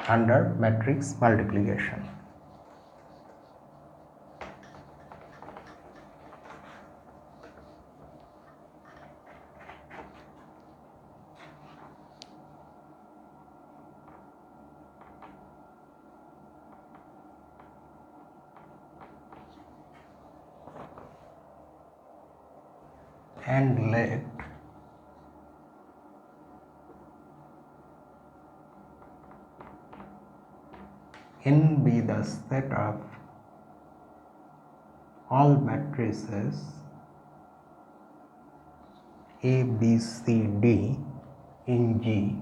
under matrix multiplication. And let n be the set of all matrices A, B, C, D in G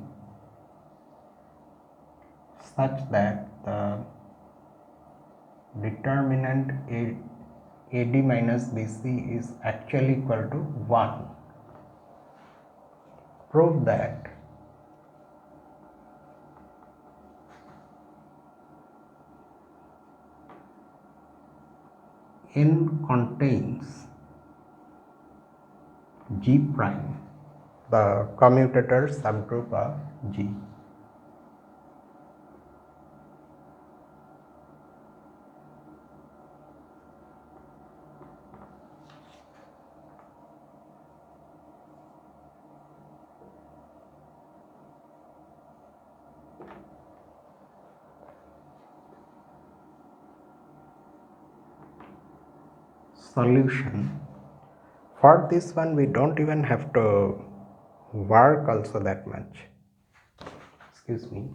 such that the determinant AD minus BC is actually equal to 1. Prove that n contains G prime, the commutator subgroup of G. Solution. For this one we don't even have to work also that much. Excuse me.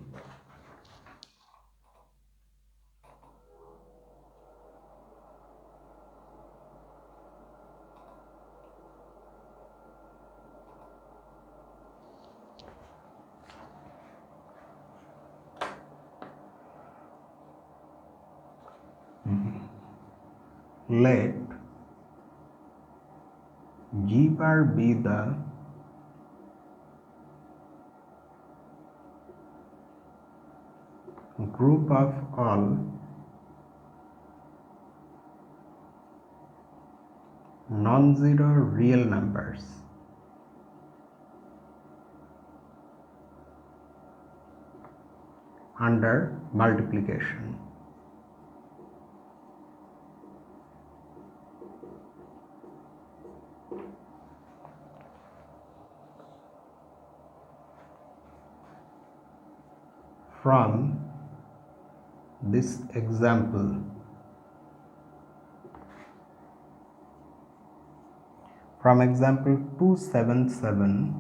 Let G bar be the group of all non-zero real numbers under multiplication. From this example, from example 277,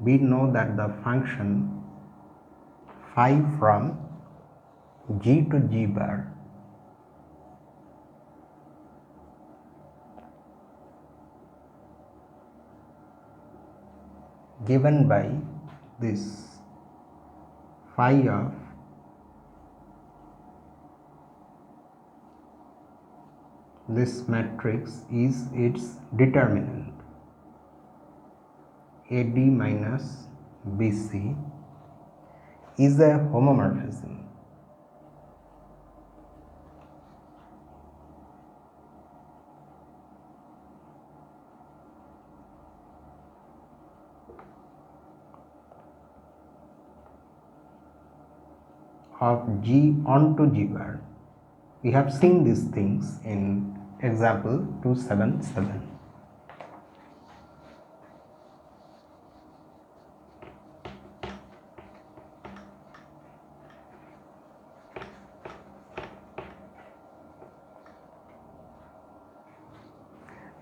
we know that the function phi from g to g bar given by this phi of this matrix is its determinant AD minus BC is a homomorphism. Of G onto G bar. We have seen these things in example 277.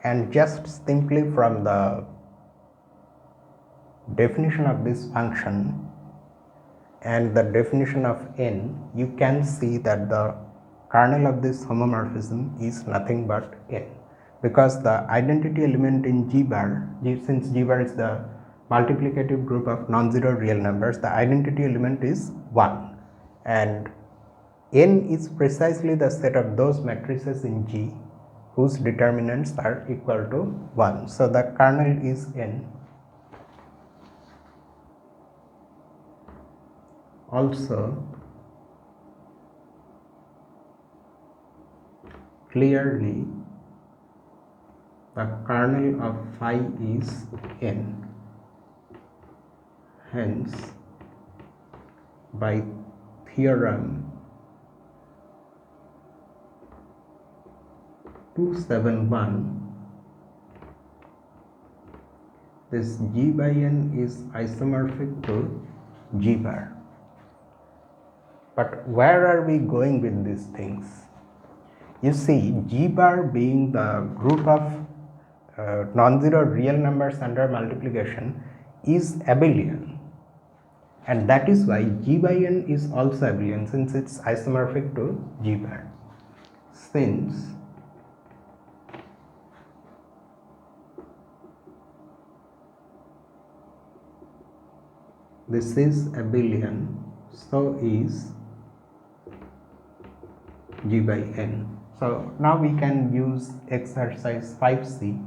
And just simply from the definition of this function and the definition of n, you can see that the kernel of this homomorphism is nothing but n, because the identity element in G bar, since G bar is the multiplicative group of non-zero real numbers, the identity element is 1, and n is precisely the set of those matrices in G whose determinants are equal to 1. So the kernel is n. Also, clearly the kernel of phi is n. Hence, by theorem 271, this G by n is isomorphic to G bar. But where are we going with these things? You see, G bar being the group of non-zero real numbers under multiplication is abelian, and that is why G by n is also abelian, since it's isomorphic to G bar. Since this is abelian, so is G by n. So now we can use exercise 5c.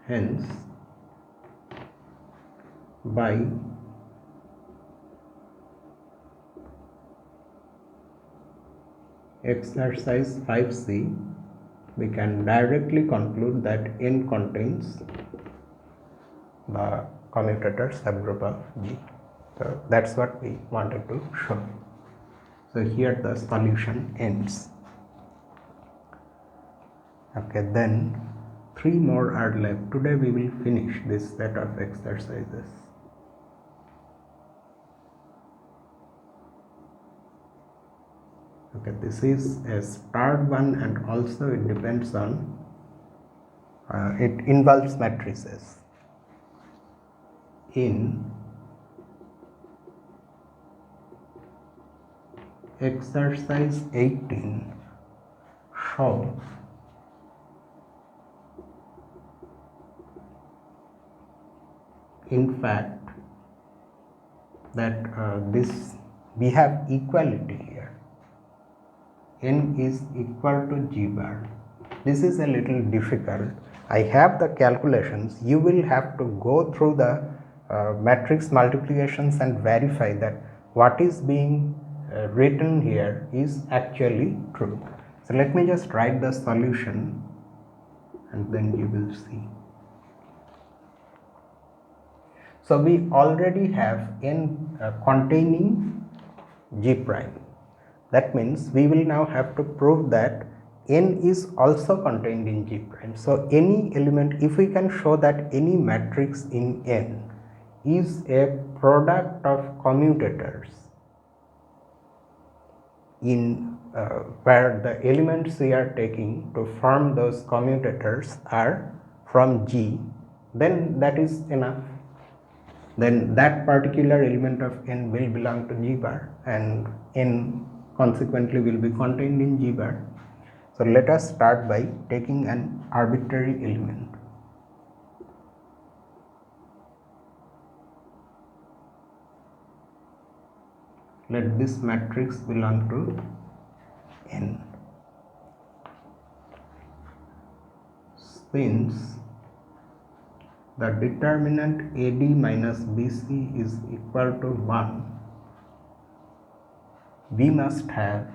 Hence, by exercise 5c, we can directly conclude that n contains the commutator subgroup of G. So that's what we wanted to show. So here the solution ends. Okay, then 3 more are left. Today we will finish this set of exercises. Okay, this is a start one, and also it depends on, it involves matrices. In exercise 18, show in fact that this we have equality here. N is equal to G bar this is a little difficult. I have the calculations. You will have to go through the matrix multiplications and verify that what is being written here is actually true. So let me just write the solution and then you will see. So we already have n containing G prime. That means we will now have to prove that n is also contained in G prime. So any element, if we can show that any matrix in n is a product of commutators in where the elements we are taking to form those commutators are from G, then that is enough. Then that particular element of n will belong to G bar and n consequently will be contained in G bar. So let us start by taking an arbitrary element. Let this matrix belong to n. Since the determinant AD minus BC is equal to 1, we must have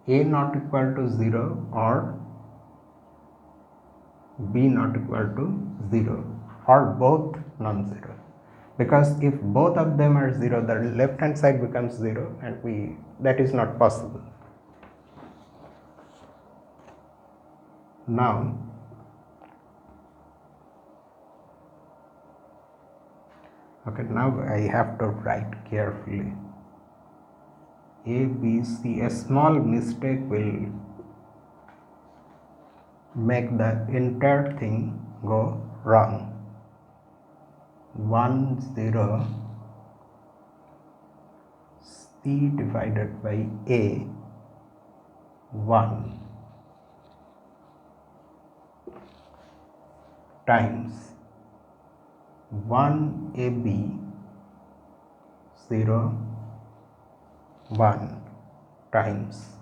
A not equal to 0 or B not equal to 0 or both non-zero, because if both of them are 0, the left hand side becomes 0 and that is not possible. Now I have to write carefully. A, B, C, a small mistake will make the entire thing go wrong. 1, 0, C divided by A, 1 times 1 AB 0 1 times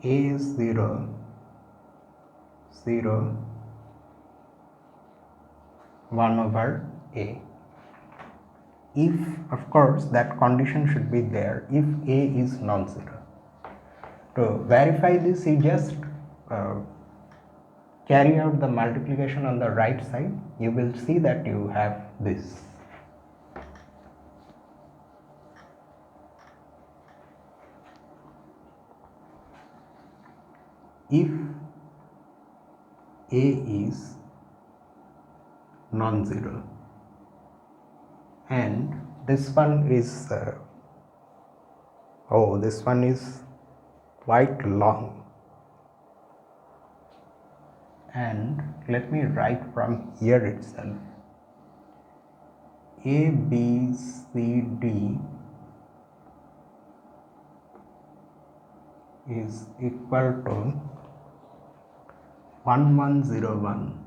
A 0 0 1 over A. If, of course, that condition should be there if A is non-zero. To verify this, you just carry out the multiplication on the right side. You will see that you have this. If A is non-zero and this one is this one is quite long, and let me write from here itself. A, B, C, D is equal to 1101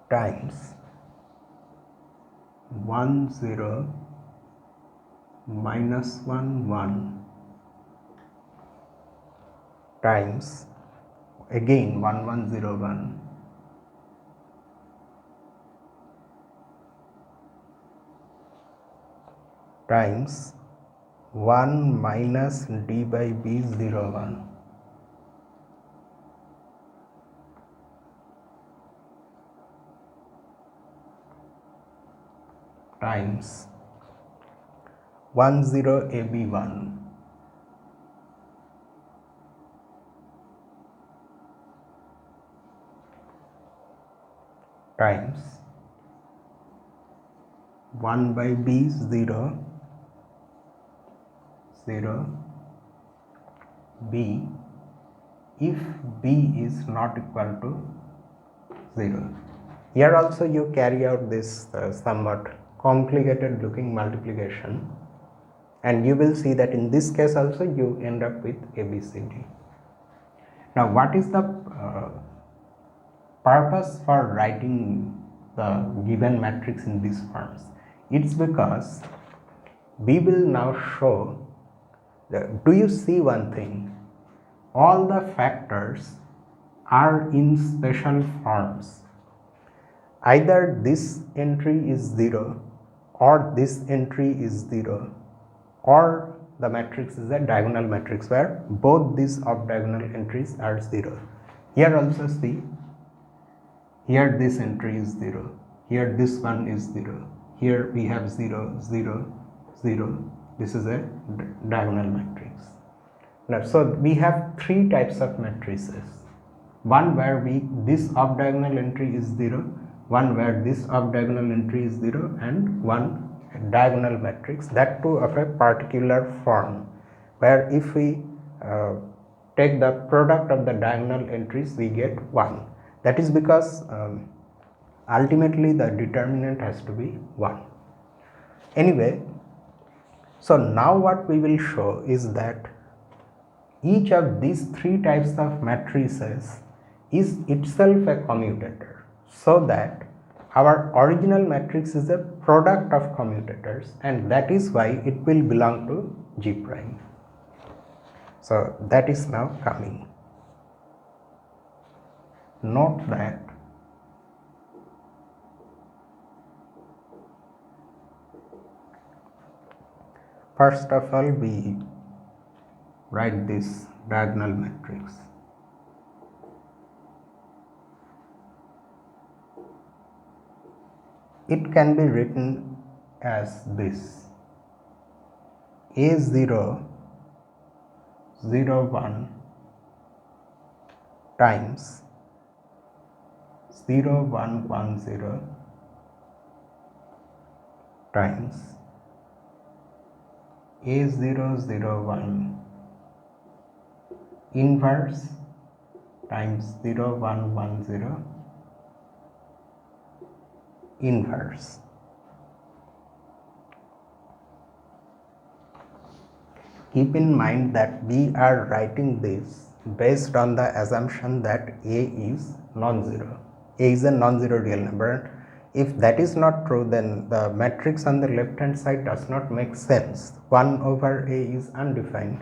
times 10 minus 1 times again 1101 times 1 minus d by b 01 times 10 AB1 times 1 by b 0 b if b is not equal to 0. Here also you carry out this somewhat complicated looking multiplication, and you will see that in this case also you end up with ABCD. Now what is the purpose for writing the given matrix in these forms? It's because we will now show that, do you see one thing? All the factors are in special forms. Either this entry is 0 or this entry is 0, or the matrix is a diagonal matrix where both these off diagonal entries are 0. Here also see, here this entry is 0, here this one is 0, here we have 0, 0, 0. This is a diagonal matrix. Now, so we have three types of matrices. One where this off diagonal entry is 0, one where this off diagonal entry is 0, and one diagonal matrix, that too of a particular form, where if we take the product of the diagonal entries we get 1. That is because ultimately the determinant has to be 1. Anyway, so now what we will show is that each of these three types of matrices is itself a commutator, so that our original matrix is a product of commutators, and that is why it will belong to G prime. So that is now coming. Note that first of all we write this diagonal matrix. It can be written as this: A0 0 1 times 0 1 1 0 times A0 0 1 inverse times 0 1 1 0 inverse. Keep in mind that we are writing this based on the assumption that A is non-zero. A is a non-zero real number. If that is not true, then the matrix on the left hand side does not make sense. 1 over A is undefined.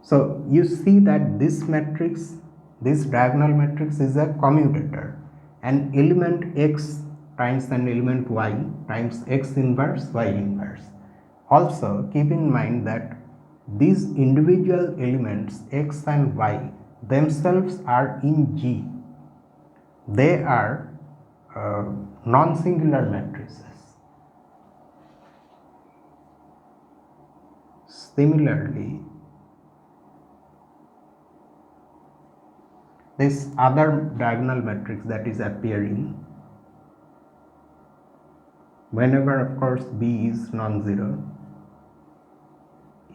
So you see that this matrix, this diagonal matrix, is a commutator. An element x times an element y times x inverse y inverse. Also keep in mind that these individual elements x and y themselves are in G. They are non-singular matrices. Similarly, this other diagonal matrix that is appearing, whenever of course B is non-zero,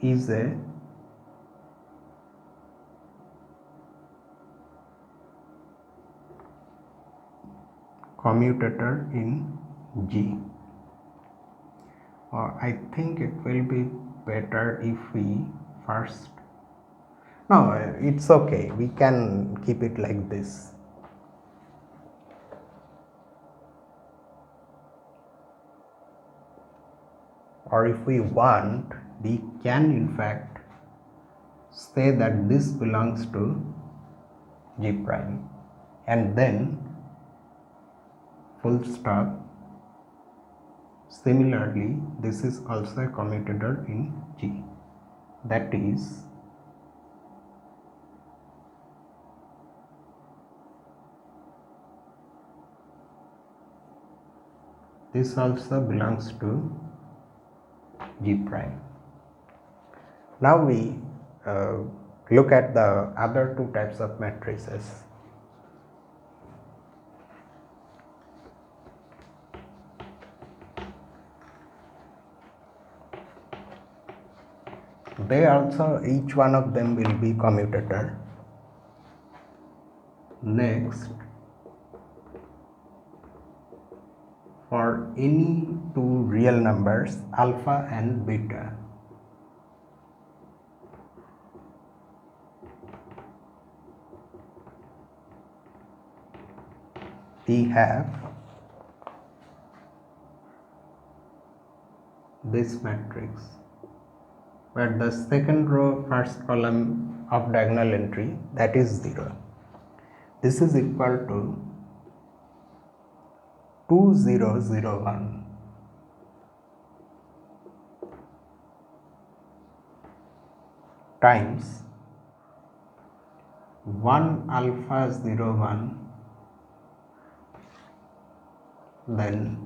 is a commutator in G. I think it will be better if we first, no, it's okay, we can keep it like this. Or if we want, we can in fact say that this belongs to G prime, and then full stop. Similarly, this is also a commutator in G, that is this also belongs to G prime. Now we look at the other two types of matrices. They also, each one of them will be commutator. Next, for any two real numbers alpha and beta, we have this matrix where the second row first column of diagonal entry, that is 0. This is equal to 2001 times 1 alpha 01, then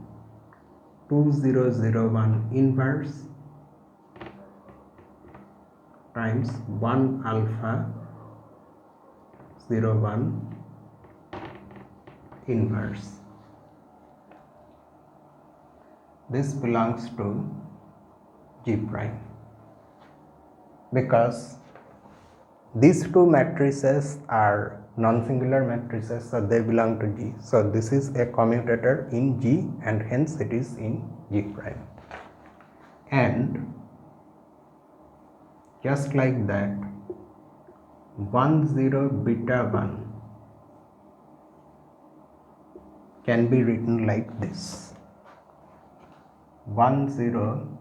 2001 inverse times 1 alpha 01 inverse. This belongs to G prime because these two matrices are non-singular matrices, so they belong to G. So this is a commutator in G and hence it is in G prime. And just like that, 1 0 beta 1 can be written like this: 1 0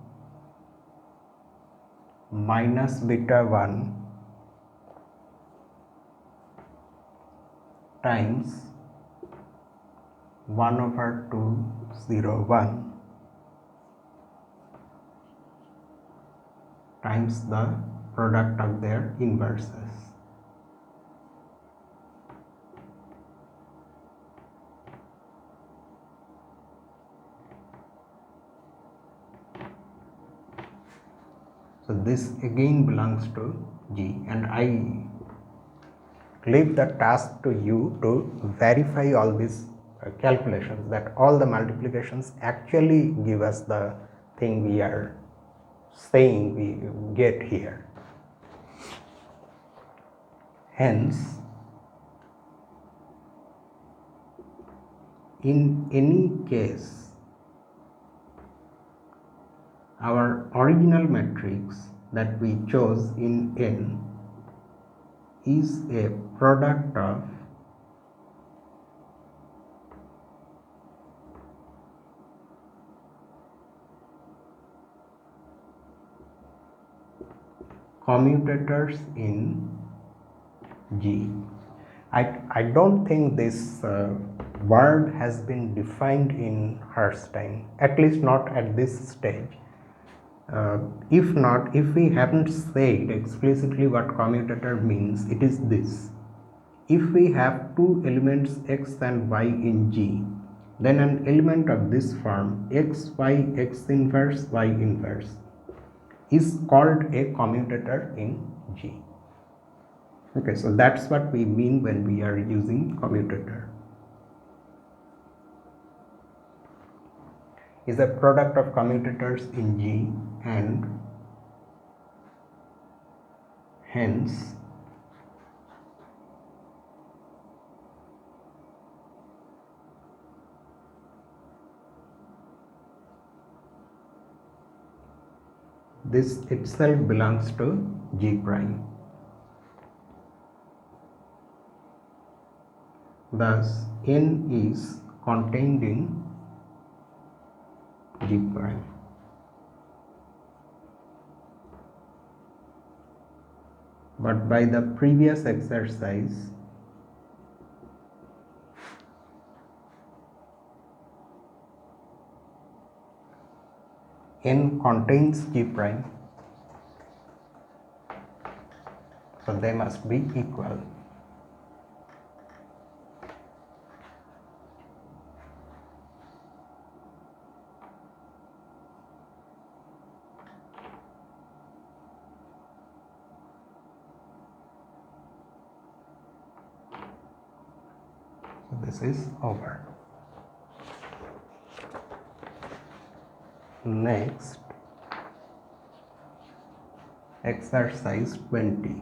minus beta 1 times 1 over 2 0 1 times the product of their inverses. So this again belongs to G, and I leave the task to you to verify all these calculations, that all the multiplications actually give us the thing we are saying we get here. Hence, in any case, our original matrix that we chose in N is a product of commutators in G. I don't think this word has been defined in Herstein, at least not at this stage. If we haven't said explicitly what commutator means, it is this: if we have two elements x and y in G, then an element of this form x, y, x inverse, y inverse is called a commutator in G. Okay, so that's what we mean when we are using commutator. Is a product of commutators in G, and hence this itself belongs to G prime. Thus N is contained in G prime. But by the previous exercise, N contains G prime, so they must be equal. So this is over. Next, exercise 20.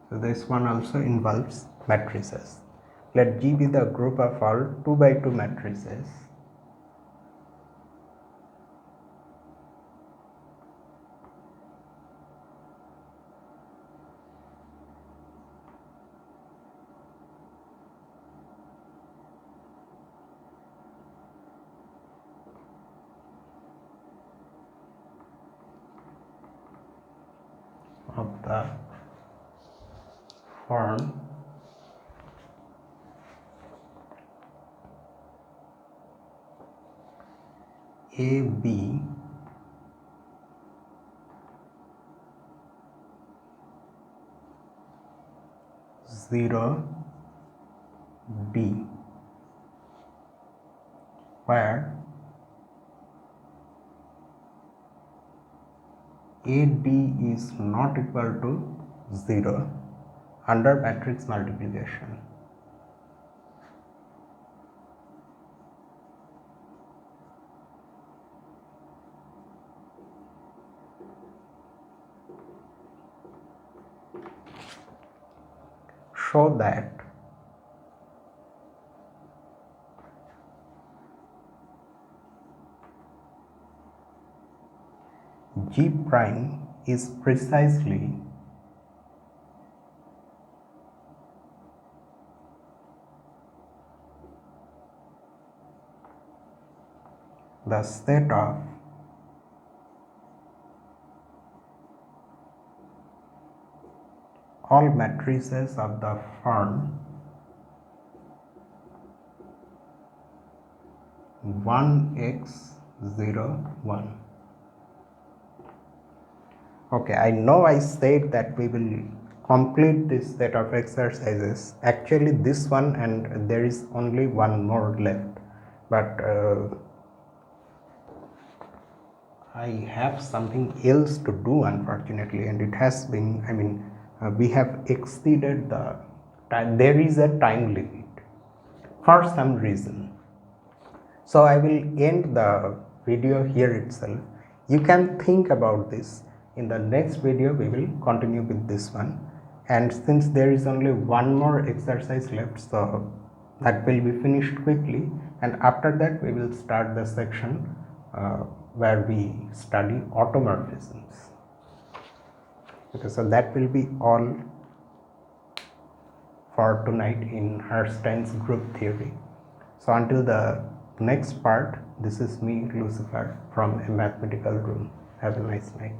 So this one also involves matrices. Let G be the group of all 2 by 2 matrices of the form AB zero D, where AD is not equal to 0 under matrix multiplication. Show that G prime is precisely the set of all matrices of the form 1x 0 1. Okay, I know I said that we will complete this set of exercises. Actually this one, and there is only one more left, but I have something else to do, unfortunately, and it has been, we have exceeded the time. There is a time limit for some reason. So I will end the video here itself. You can think about this. In the next video we will continue with this one, and since there is only one more exercise left, so that will be finished quickly, and after that we will start the section where we study automorphisms. Okay, so that will be all for tonight in Herstein's group theory. So until the next part, this is me, Lucifer, from a mathematical room. Have a nice night.